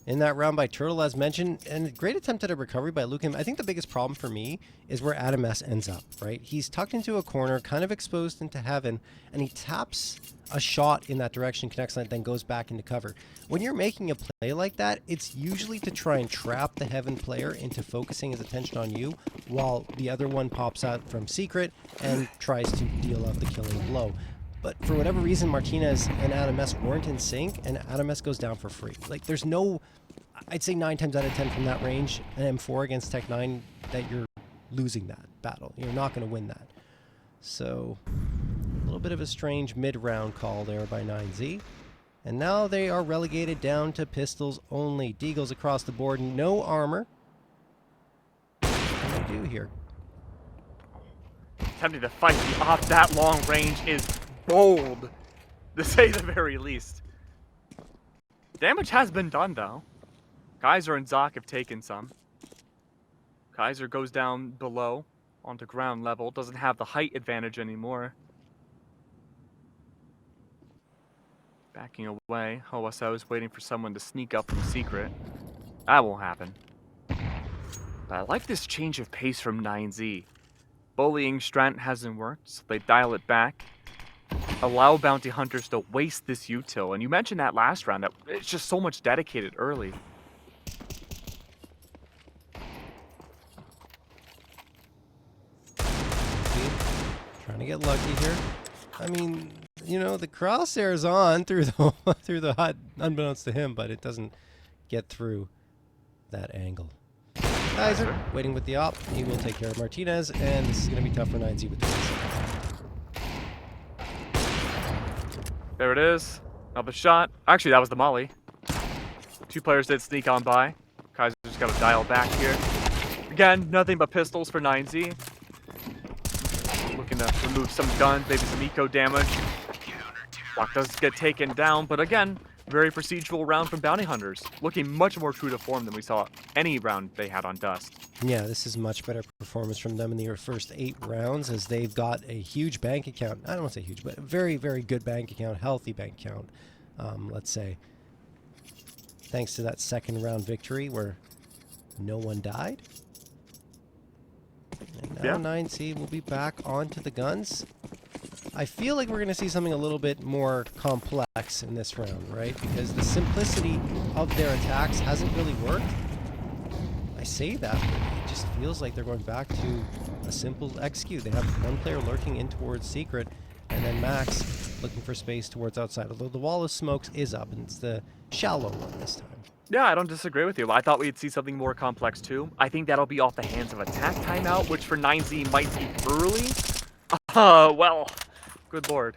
in that round by Turtle, as mentioned, and a great attempt at a recovery by Lucan. I think the biggest problem for me is where Adam S ends up, right? He's tucked into a corner, kind of exposed into heaven, and he taps a shot in that direction, connects on it, then goes back into cover. When you're making a play like that, it's usually to try and trap the heaven player into focusing his attention on you, while the other one pops out from secret and tries to deal out the killing blow. But for whatever reason, Martinez and Adam S weren't in sync, and Adam S goes down for free. Like, there's no, I'd say 9 times out of 10 from that range, an M4 against Tech 9, that you're losing that battle. You're not going to win that. So, a little bit of a strange mid-round call there by 9Z. And now they are relegated down to pistols only. Deagles across the board, no armor. What do they do here? Attempting to fight off that long range is bold, to say the very least. Damage has been done, though. Kaiser and Zoc have taken some. Kaiser goes down below onto ground level. Doesn't have the height advantage anymore. Backing away. OSO is waiting for someone to sneak up from secret. That won't happen. But I like this change of pace from 9Z. Bullying Strand hasn't worked, so they dial it back. Allow bounty hunters to waste this util. And you mentioned that last round, that it's just so much dedicated early. Trying to get lucky here. I mean, you know, the crosshair's on through the through the HUD, unbeknownst to him, but it doesn't get through that angle. Kaiser waiting with the op. He will take care of Martinez, and this is going to be tough for 9Z with this. There it is. Another shot. Actually, that was the molly. 2 players did sneak on by. Kaiser just got to dial back here. Again, nothing but pistols for 9Z. Looking to remove some guns, maybe some eco damage. Block does get taken down, but again, very procedural round from bounty hunters. Looking much more true to form than we saw any round they had on Dust. Yeah, this is much better performance from them in the first 8 rounds, as they've got a huge bank account. I don't want to say huge, but a very, very good bank account, healthy bank account, let's say. Thanks to that second round victory where no one died. And now 9C will be back onto the guns. I feel like we're going to see something a little bit more complex in this round, right? Because the simplicity of their attacks hasn't really worked. I say that, but it just feels like they're going back to a simple execute. They have one player lurking in towards secret, and then Max looking for space towards outside. Although the wall of smokes is up, and it's the shallow one this time. Yeah, I don't disagree with you. I thought we'd see something more complex too. I think that'll be off the hands of attack timeout, which for 9Z might be early. Well, good lord.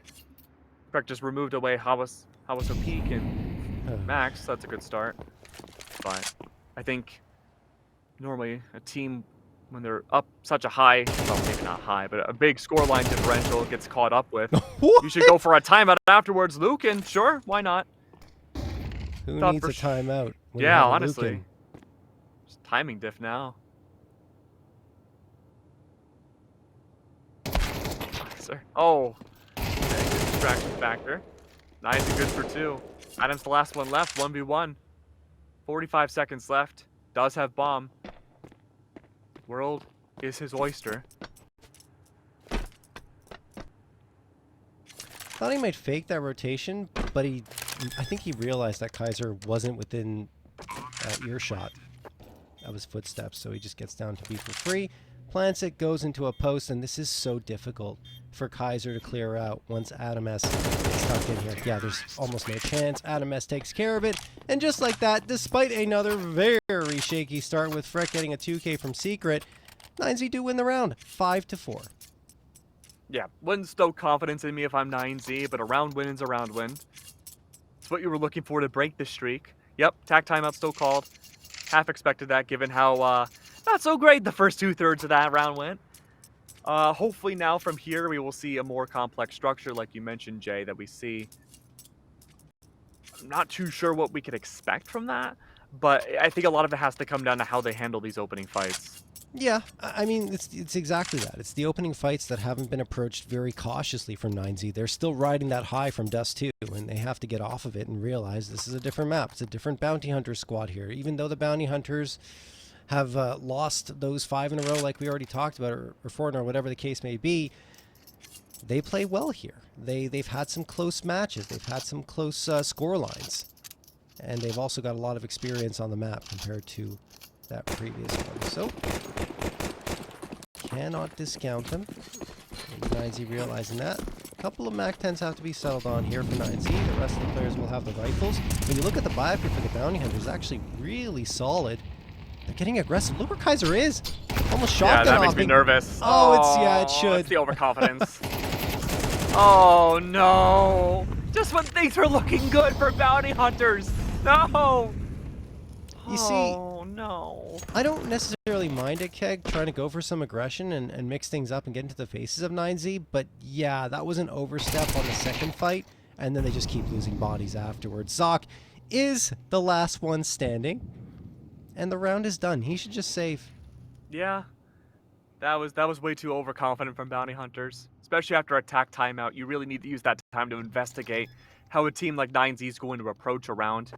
Correct, just removed away Hawaso Peak and Max. That's a good start. But I think normally a team, when they're up such a high, well, maybe not high, but a big scoreline differential gets caught up with, you should go for a timeout afterwards, Luke, and sure, why not? Who Thought needs for a timeout? When you Yeah, have a honestly. Lucan? Just timing diff now. Sir. Oh. Okay, good distraction factor. Nice and good for 2. Adam's the last one left, 1v1. 45 seconds left. Does have bomb. World is his oyster. Thought he might fake that rotation, but I think he realized that Kaiser wasn't within earshot of his footsteps, so he just gets down to B for free, plants it, goes into a post, and this is so difficult for Kaiser to clear out once Adam S gets stuck in here. Yeah, there's almost no chance. Adam S takes care of it, and just like that, despite another very shaky start with Freck getting a 2K from Secret, 9Z do win the round, 5-4. Yeah, wouldn't stoke confidence in me if I'm 9Z, but a round win is a round win. It's what you were looking for to break the streak. Yep, tack timeout still called. Half expected that given how not so great the first 2/3 of that round went. Hopefully now from here we will see a more complex structure like you mentioned, Jay, that we see. I'm not too sure what we could expect from that, but I think a lot of it has to come down to how they handle these opening fights. Yeah, I mean, it's exactly that. It's the opening fights that haven't been approached very cautiously from 9Z. They're still riding that high from Dust2, and they have to get off of it and realize this is a different map. It's a different Bounty Hunter squad here. Even though the Bounty Hunters have lost those 5 in a row like we already talked about, or 4 in a row, whatever the case may be, they play well here. They've had some close matches. They've had some close score lines. And they've also got a lot of experience on the map compared to that previous one. So, cannot discount them. 9Z realizing that. A couple of MAC-10s have to be settled on here for 9Z. The rest of the players will have the rifles. When you look at the biopic for the Bounty Hunters, it's actually really solid. They're getting aggressive. Look where Kaiser is. Almost shotgun Yeah, that makes hopping. me nervous. Oh, it should. It's the overconfidence. Oh, no. Just when things were looking good for Bounty Hunters. No. You see, oh, no. I don't necessarily mind it, Keg, trying to go for some aggression and mix things up and get into the faces of 9Z, but yeah, that was an overstep on the second fight, and then they just keep losing bodies afterwards. Zoc is the last one standing, and the round is done. He should just save. Yeah. That was way too overconfident from Bounty Hunters. Especially after attack timeout, you really need to use that time to investigate how a team like 9Z is going to approach a round.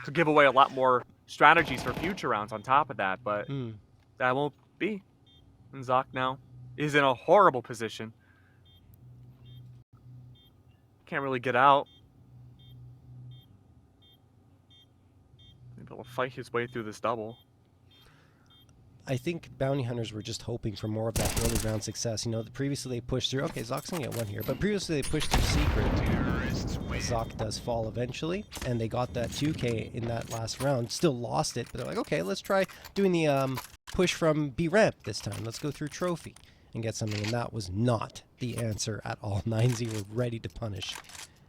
Could give away a lot more strategies for future rounds on top of that, but that won't be. And Zoc now is in a horrible position. Can't really get out. Maybe he'll fight his way through this double. I think Bounty Hunters were just hoping for more of that early round success. You know, previously they pushed through. Okay, Zoc's going to get one here. But previously they pushed through Secret. Zoc does fall eventually. And they got that 2K in that last round. Still lost it. But they're like, okay, let's try doing the push from B ramp this time. Let's go through Trophy and get something. And that was not the answer at all. 9Z were ready to punish.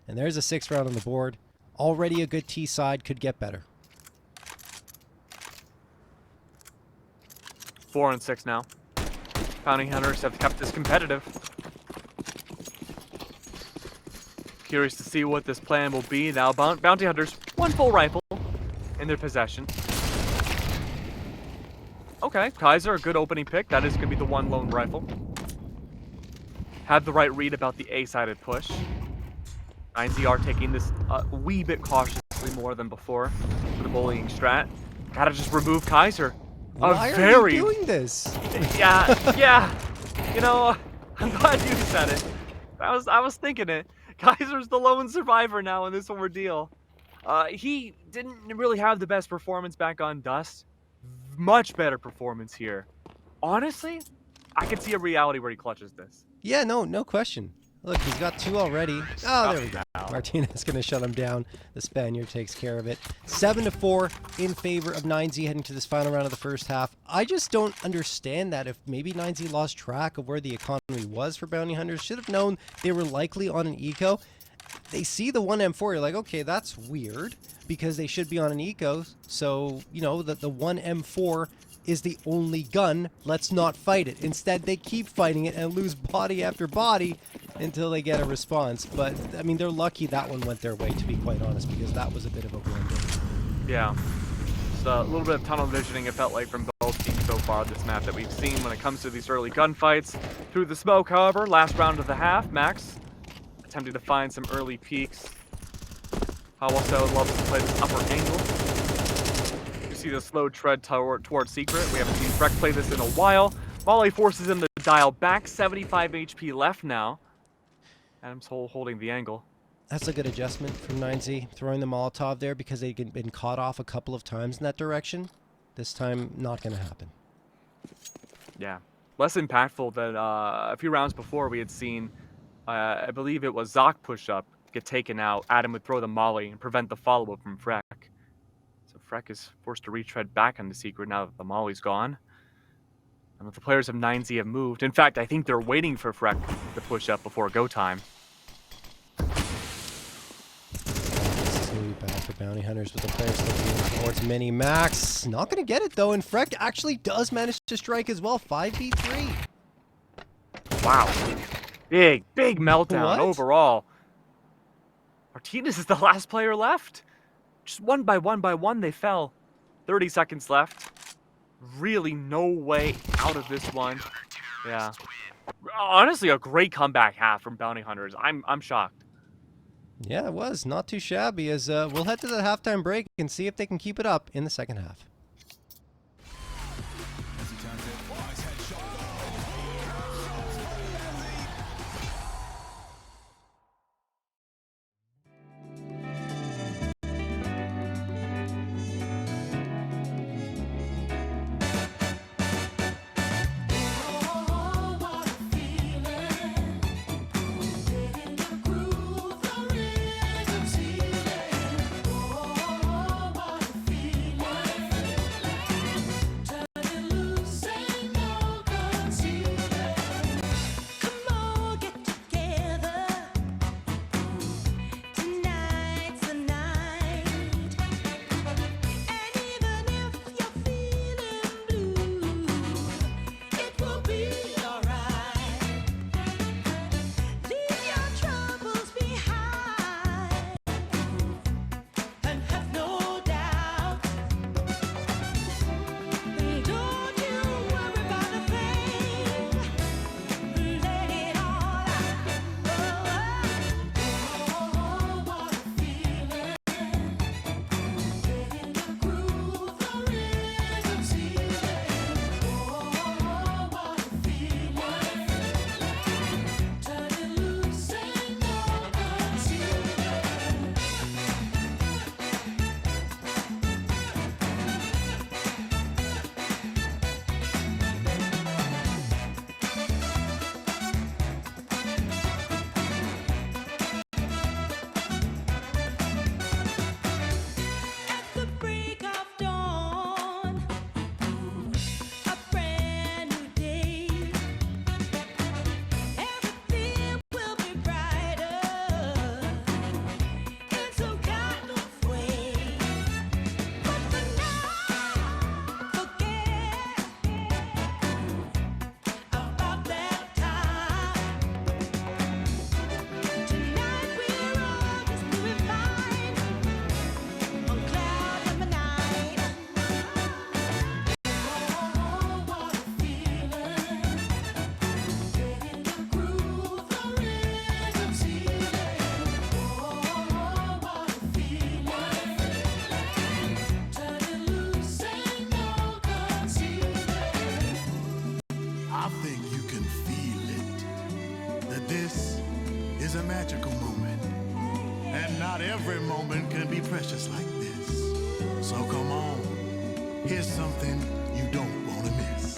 And there's a 6th round on the board. Already a good T side. Could get better. 4 and 6 now. Bounty Hunters have kept this competitive. Curious to see what this plan will be. Now, Bounty Hunters, 1 full rifle in their possession. Okay, Kaiser, a good opening pick. That is going to be the 1 lone rifle. Had the right read about the A-sided push. 9Z are taking this a wee bit cautiously more than before for the bullying strat. Gotta just remove Kaiser. Why are you doing this? Yeah. You know, I'm glad you said it. I was thinking it. Kaiser's the lone survivor now in this ordeal. He didn't really have the best performance back on Dust. Much better performance here. Honestly, I could see a reality where he clutches this. Yeah, no question. Look, he's got 2 already. Oh, there we go. Martinez going to shut him down. The Spaniard takes care of it. 7-4 in favor of 9Z heading to this final round of the first half. I just don't understand that. If maybe 9Z lost track of where the economy was for Bounty Hunters, should have known they were likely on an eco. They see the 1M4, you're like, okay, that's weird, because they should be on an eco. So, you know, the 1M4 is the only gun. Let's not fight it. Instead, they keep fighting it and lose body after body until they get a response. But, I mean, they're lucky that one went their way, to be quite honest, because that was a bit of a blunder. Yeah. Just a little bit of tunnel visioning, it felt like, from both teams so far this map that we've seen when it comes to these early gunfights. Through the smoke, however, last round of the half, Max attempting to find some early peaks. Also loves to play this upper angle. You see the slow tread toward Secret. We haven't seen Freck play this in a while. Molly forces him to dial back. 75 HP left now. Adams holding the angle. That's a good adjustment from 9Z, throwing the Molotov there because they'd been caught off a couple of times in that direction. This time, not going to happen. Yeah. Less impactful than a few rounds before we had seen, I believe it was Zoc push-up, get taken out. Adam would throw the molly and prevent the follow-up from Freck. So Freck is forced to retread back on the Secret now that the molly's gone. And the players of 9Z have moved. In fact, I think they're waiting for Freck to push up before go time. This is going to be bad for Bounty Hunters with the players still moving towards Mini Max. Not going to get it, though, and Freck actually does manage to strike as well. 5v3. Wow. Big meltdown What? overall. Martinez is the last player left. Just one by one, they fell. 30 seconds left. Really no way out of this one. Yeah. Honestly, a great comeback half from Bounty Hunters. I'm shocked. Yeah, it was. Not too shabby, as we'll head to the halftime break and see if they can keep it up in the second half. I think you can feel it, that this is a magical moment, and not every moment can be precious like this. So come on, here's something you don't want to miss.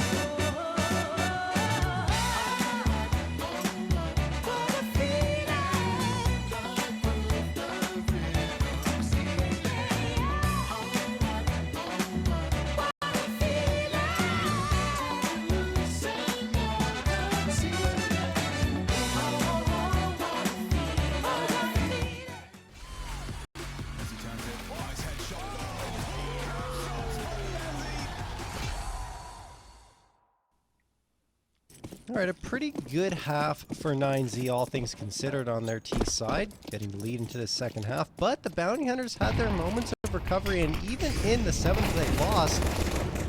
All right, a pretty good half for 9Z, all things considered, on their T side, getting the lead into the second half. But the Bounty Hunters had their moments of recovery, and even in the 7th they lost,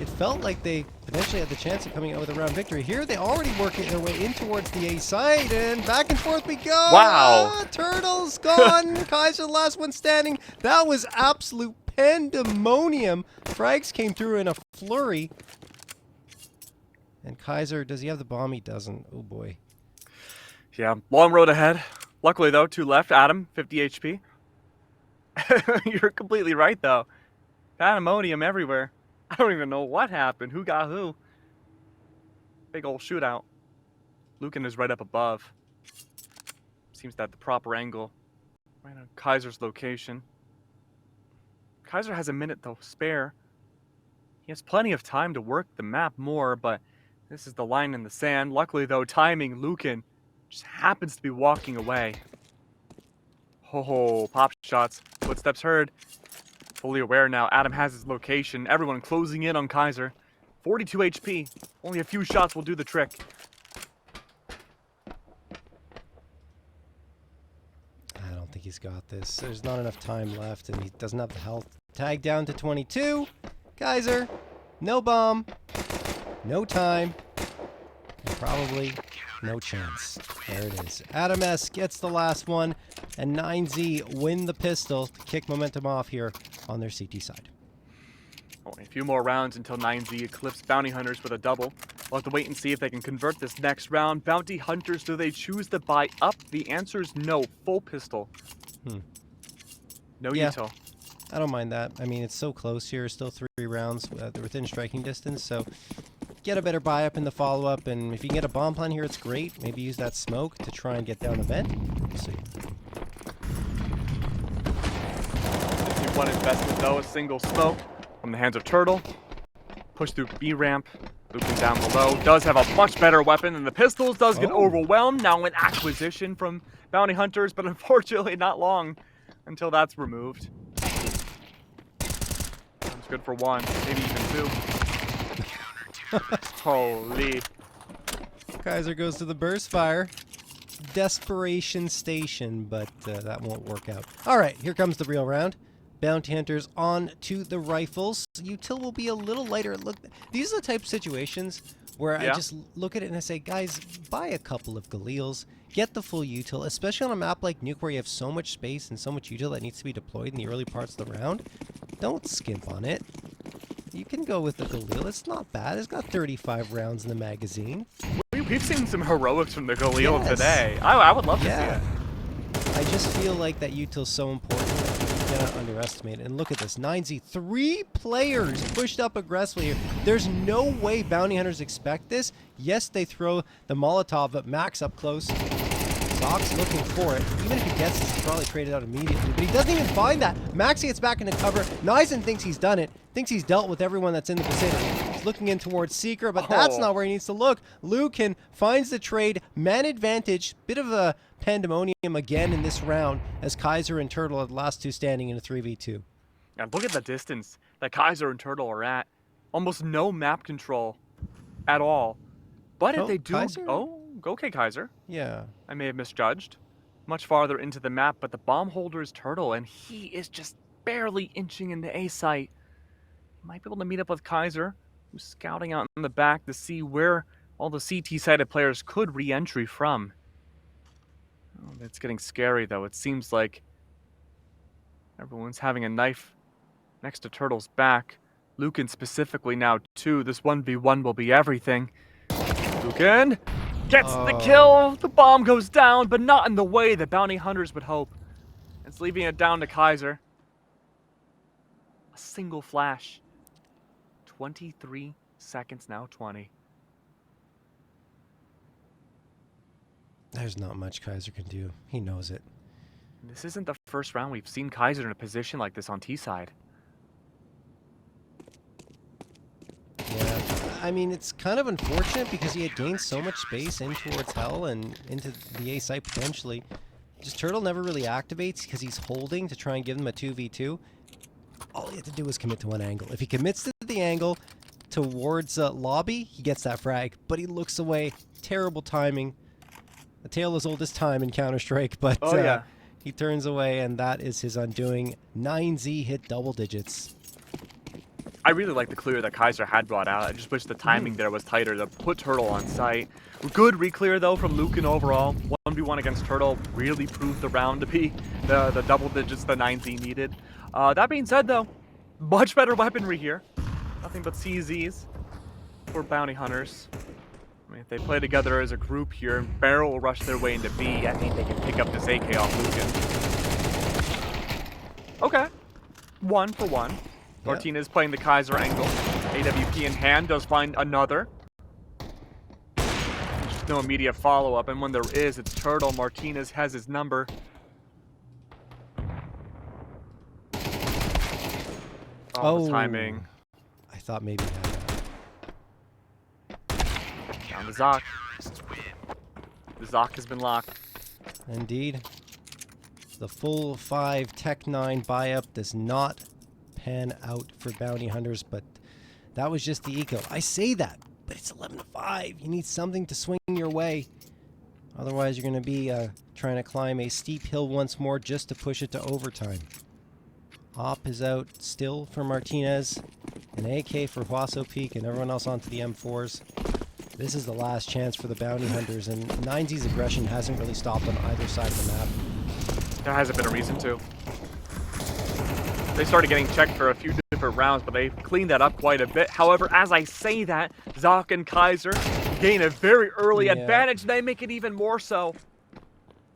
it felt like they potentially had the chance of coming out with a round victory. Here, they already working their way in towards the A side, and back and forth we go. Wow. Turtle's gone. Kaiser, the last one standing. That was absolute pandemonium. Frags came through in a flurry. And Kaiser, does he have the bomb? He doesn't. Oh, boy. Yeah, long road ahead. Luckily, though, 2 left. Adam, 50 HP. You're completely right, though. Pandemonium everywhere. I don't even know what happened. Who got who? Big old shootout. Lucan is right up above. Seems to have the proper angle. Right on Kaiser's location. Kaiser has a minute, though, spare. He has plenty of time to work the map more, but this is the line in the sand. Luckily, though, timing, Lucan just happens to be walking away. Oh, pop shots. Footsteps heard. Fully aware now. Adam has his location. Everyone closing in on Kaiser. 42 HP. Only a few shots will do the trick. I don't think he's got this. There's not enough time left, and he doesn't have the health. Tag down to 22. Kaiser, no bomb, no time, and probably no chance. There it is. Adam S gets the last one, and 9Z win the pistol to kick momentum off here on their CT side. Only a few more rounds until 9Z eclipse Bounty Hunters with a double. We'll have to wait and see if they can convert this next round. Bounty Hunters, do they choose to buy up? The answer is no. Full pistol. No Yeah. util. I don't mind that. I mean, it's so close here. Still 3 rounds. They're within striking distance, so get a better buy up in the follow-up, and if you can get a bomb plan here, it's great. Maybe use that smoke to try and get down the vent. We'll see. One investment, though, a single smoke from the hands of Turtle. Push through B ramp. Lucan down below. Does have a much better weapon than the pistols. Does get overwhelmed. Now an acquisition from Bounty Hunters, but unfortunately not long until that's removed. Sounds good for 1, maybe even 2. Holy. Kaiser goes to the burst fire. Desperation station, but that won't work out. All right, here comes the real round. Bounty Hunters on to the rifles. Util will be a little lighter. Look, these are the type of situations where I just look at it and I say, guys, buy a couple of Galeals, get the full util, especially on a map like Nuke where you have so much space and so much util that needs to be deployed in the early parts of the round. Don't skimp on it. You can go with the Galil. It's not bad. It's got 35 rounds in the magazine. We've seen some heroics from the Galil today. I would love to see it. I just feel like that util's so important that you cannot underestimate it. And look at this. 9Z, 3 players pushed up aggressively here. There's no way Bounty Hunters expect this. Yes, they throw the Molotov, but Max up close. Zox looking for it. Even if he gets this, he's probably traded out immediately. But he doesn't even find that. Max gets back into cover. Nizen thinks he's done it. Thinks he's dealt with everyone that's in the vicinity. He's looking in towards Seeker, but that's not where he needs to look. Lucan finds the trade. Man advantage. Bit of a pandemonium again in this round as Kaiser and Turtle are the last 2 standing in a 3v2. And look at the distance that Kaiser and Turtle are at. Almost no map control at all. But if they do... Kaiser? Okay, Kaiser. Yeah. I may have misjudged. Much farther into the map, but the bomb holder is Turtle, and he is just barely inching in the A site. He might be able to meet up with Kaiser, who's scouting out in the back to see where all the CT-sided players could re-entry from. Oh, it's getting scary, though. It seems like everyone's having a knife next to Turtle's back. Lucan specifically now, too. This 1v1 will be everything. Lucan gets the kill. The bomb goes down, but not in the way that Bounty Hunters would hope. It's leaving it down to Kaiser. A single flash. 23 seconds now, 20. There's not much Kaiser can do. He knows it. This isn't the first round we've seen Kaiser in a position like this on T-side. Yeah, I mean, it's kind of unfortunate because he had gained so much space in towards Hell and into the A site potentially. Just Turtle never really activates because he's holding to try and give them a 2v2. All he had to do was commit to one angle. If he commits to the angle, towards lobby. He gets that frag, but he looks away. Terrible timing. A tale as old as time in Counter-Strike, but he turns away, and that is his undoing. 9Z hit double digits. I really like the clear that Kaiser had brought out. I just wish the timing there was tighter to put Turtle on site. Good re-clear, though, from Lucan overall. 1v1 against Turtle really proved the round to be the double digits the 9Z needed. That being said, though, much better weaponry here. Nothing but CZs for Bounty Hunters. I mean, if they play together as a group here and barrel rush their way into B, I think they can pick up this AK off Lucan. Okay. 1 for 1. Martinez playing the Kaiser angle. AWP in hand does find another. There's no immediate follow-up, and when there is, it's Turtle. Martinez has his number. Oh, the timing. I thought maybe he had that. Down to Zoc. The Zoc has been locked. Indeed. The full 5 Tech 9 buy-up does not pan out for Bounty Hunters, but that was just the eco. I say that, but it's 11-5. You need something to swing your way. Otherwise, you're going to be trying to climb a steep hill once more just to push it to overtime. Op is out still for Martinez. An AK for Huaso Peak and everyone else onto the M4s. This is the last chance for the Bounty Hunters, and 9Z's aggression hasn't really stopped on either side of the map. There hasn't been a reason to. They started getting checked for a few different rounds, but they've cleaned that up quite a bit. However, as I say that, Zoc and Kaiser gain a very early advantage. They make it even more so.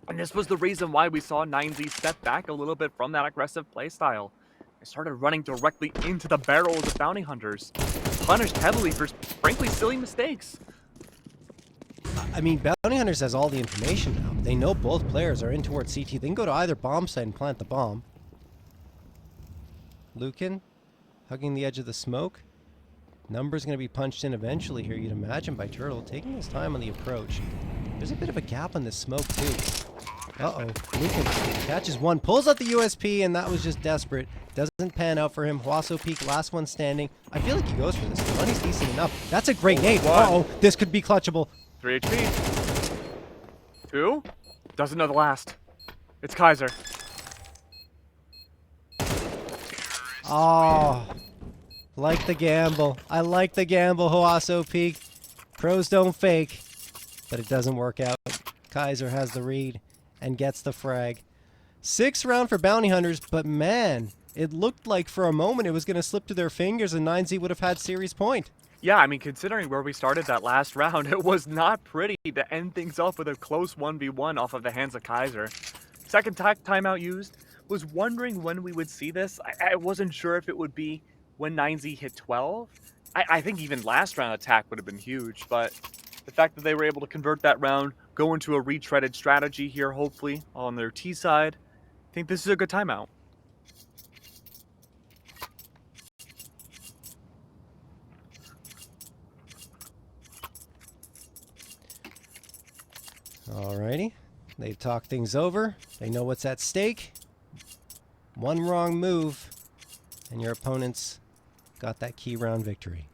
And this was the reason why we saw 9Z step back a little bit from that aggressive playstyle. They started running directly into the barrels of Bounty Hunters, punished heavily for, frankly, silly mistakes. I mean, Bounty Hunters has all the information now. They know both players are in towards CT. They can go to either bomb site and plant the bomb. Lucan, hugging the edge of the smoke. Number's going to be punched in eventually here, you'd imagine, by Turtle, taking his time on the approach. There's a bit of a gap on this smoke, too. Uh-oh. Lucan catches one, pulls out the USP, and that was just desperate. Doesn't pan out for him. Huaso Peak, last one standing. I feel like he goes for this. The money's decent enough. That's a great nade. Uh-oh. This could be clutchable. 3 HP. 2. Doesn't know the last. It's Kaiser. Oh, like the gamble. I like the gamble, Huaso Peak. Pros don't fake, but it doesn't work out. Kaiser has the read and gets the frag. 6th round for Bounty Hunters, but man, it looked like for a moment it was going to slip to their fingers and 9Z would have had series point. Yeah, I mean, considering where we started that last round, it was not pretty to end things off with a close 1v1 off of the hands of Kaiser. Second timeout used. Was wondering when we would see this. I wasn't sure if it would be when 9Z hit 12. I think even last round attack would have been huge, but the fact that they were able to convert that round, go into a retreaded strategy here, hopefully, on their T side, I think this is a good timeout. Alrighty. They've talked things over. They know what's at stake. One wrong move, and your opponent's got that key round victory.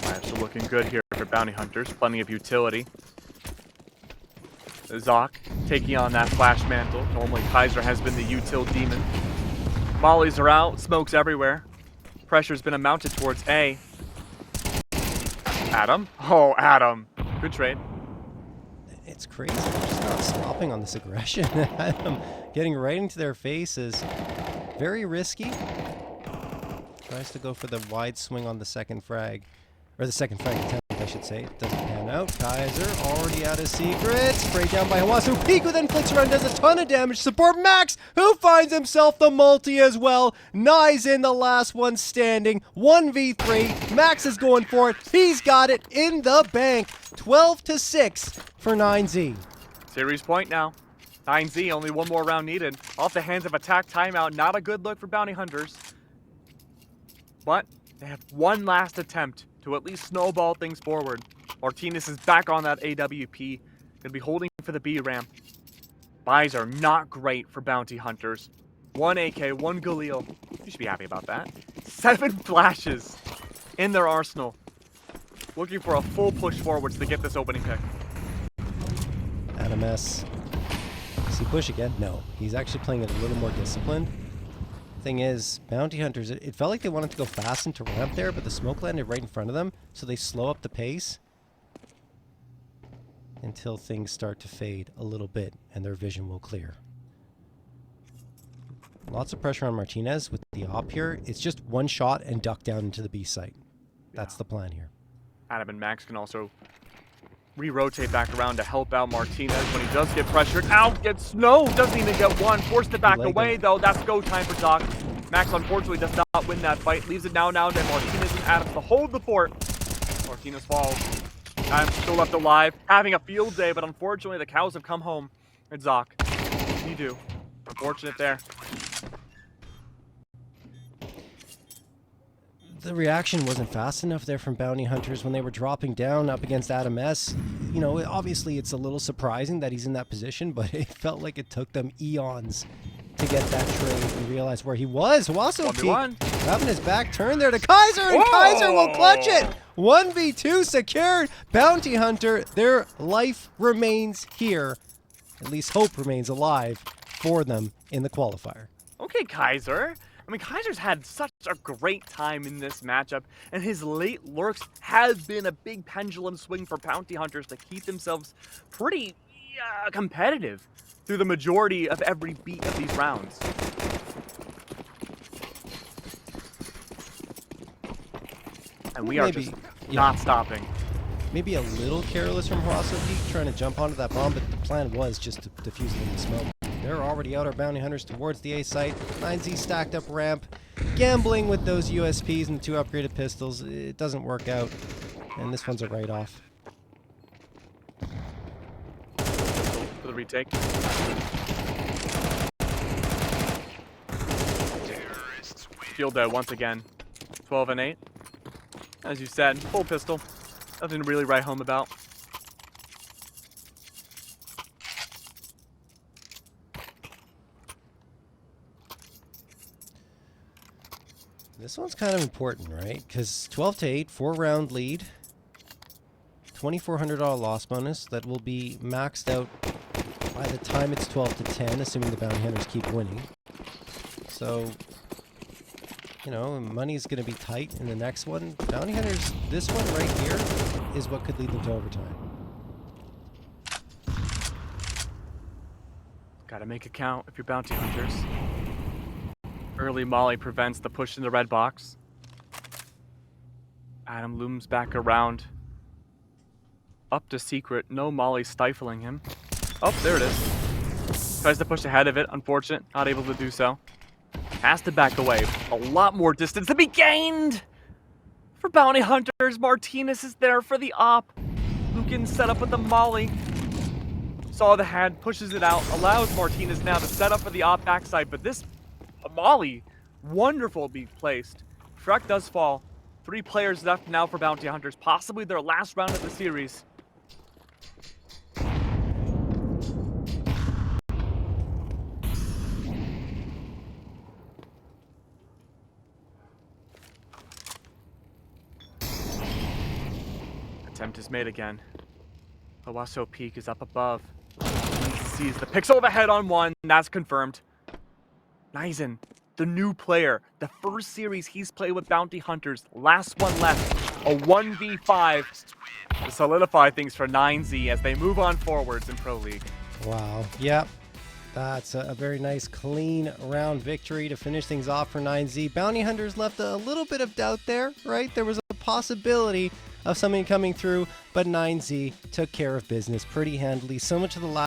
Alright, so looking good here for Bounty Hunters. Plenty of utility. Zoc taking on that flash mantle. Normally Kaiser has been the util demon. Mollies are out, smokes everywhere. Pressure's been mounted towards A. Adam? Oh, Adam. Good trade. It's crazy. They're just not stopping on this aggression. Adam getting right into their faces. Very risky. Tries to go for the wide swing on the second frag. Or the second frag attempt, I should say. It doesn't pan out. Kaiser already out of secret. Sprayed down by Huaso Peak, who then flicks around, does a ton of damage. Support Max, who finds himself the multi as well. Nye's in the last one standing. 1v3. Max is going for it. He's got it in the bank. 12-6 for 9Z. Series point now. 9Z, only one more round needed. Off the hands of attack timeout. Not a good look for Bounty Hunters. But they have one last attempt to at least snowball things forward. Martinez is back on that AWP. Gonna be holding for the B ramp. Buys are not great for bounty hunters. 1 AK, 1 Galil. You should be happy about that. 7 flashes in their arsenal. Looking for a full push forwards to get this opening pick. Adam S. Does he push again? No. He's actually playing it a little more disciplined. Thing is, bounty hunters, it felt like they wanted to go fast into ramp there, but the smoke landed right in front of them, so they slow up the pace until things start to fade a little bit and their vision will clear. Lots of pressure on Martinez with the op here. It's just one shot and duck down into the B site. That's the plan here. Adam and Max can also re-rotate back around to help out Martinez when he does get pressured. Out gets no, doesn't even get one. Forced it back away though. That's go time for Doc. Max unfortunately does not win that fight. Leaves it now to Martinez and Adam to hold the fort. Martinez falls. Adam's still left alive, having a field day, but unfortunately the cows have come home. It's Zoc. What can you do? Unfortunate there. The reaction wasn't fast enough there from bounty hunters when they were dropping down up against Adam S. You know, obviously it's a little surprising that he's in that position, but it felt like it took them eons to get that trade and realize where he was. Also, having his back turned there to Kaiser, and Kaiser will clutch it. 1v2 secured. Bounty Hunter, their life remains here. At least hope remains alive for them in the qualifier. Okay, Kaiser. I mean, Kaiser's had such a great time in this matchup, and his late lurks have been a big pendulum swing for bounty hunters to keep themselves pretty competitive through the majority of every beat of these rounds. And we are just not stopping. Maybe a little careless from Horacio Peak trying to jump onto that bomb, but the plan was just to defuse it in the smoke. They're already out our bounty hunters towards the A site. 9Z stacked up ramp, gambling with those USPs and the 2 upgraded pistols. It doesn't work out, and this one's a write-off. For the retake. Field day once again. 12 and 8. As you said, full pistol. Nothing to really write home about. This one's kind of important, right? Because 12 to 8, 4-round lead, $2,400 loss bonus that will be maxed out by the time it's 12 to 10, assuming the bounty hunters keep winning. So, you know, money's going to be tight in the next one. Bounty hunters, this one right here is what could lead them to overtime. Gotta make it count if you're bounty hunters. Early molly prevents the push in the red box. Adam looms back around. Up to secret, no molly stifling him. Oh, there it is. Tries to push ahead of it, unfortunate, not able to do so. Has to back away. A lot more distance to be gained for bounty hunters. Martinez is there for the op. Lucan set up with the molly. Saw the head, pushes it out, allows Martinez now to set up for the op backside, but this molly, wonderful be placed. Shrek does fall. 3 players left now for bounty hunters, possibly their last round of the series. Attempt is made again. Horacio Peak is up above. He sees the pixel of a head on one, and that's confirmed. Nizen, the new player, the first series he's played with bounty hunters, last one left, a 1v5 to solidify things for 9Z as they move on forwards in Pro League. Wow. Yep. That's a very nice, clean round victory to finish things off for 9Z. Bounty hunters left a little bit of doubt there, right? There was a possibility of something coming through, but 9Z took care of business pretty handily. So much of the last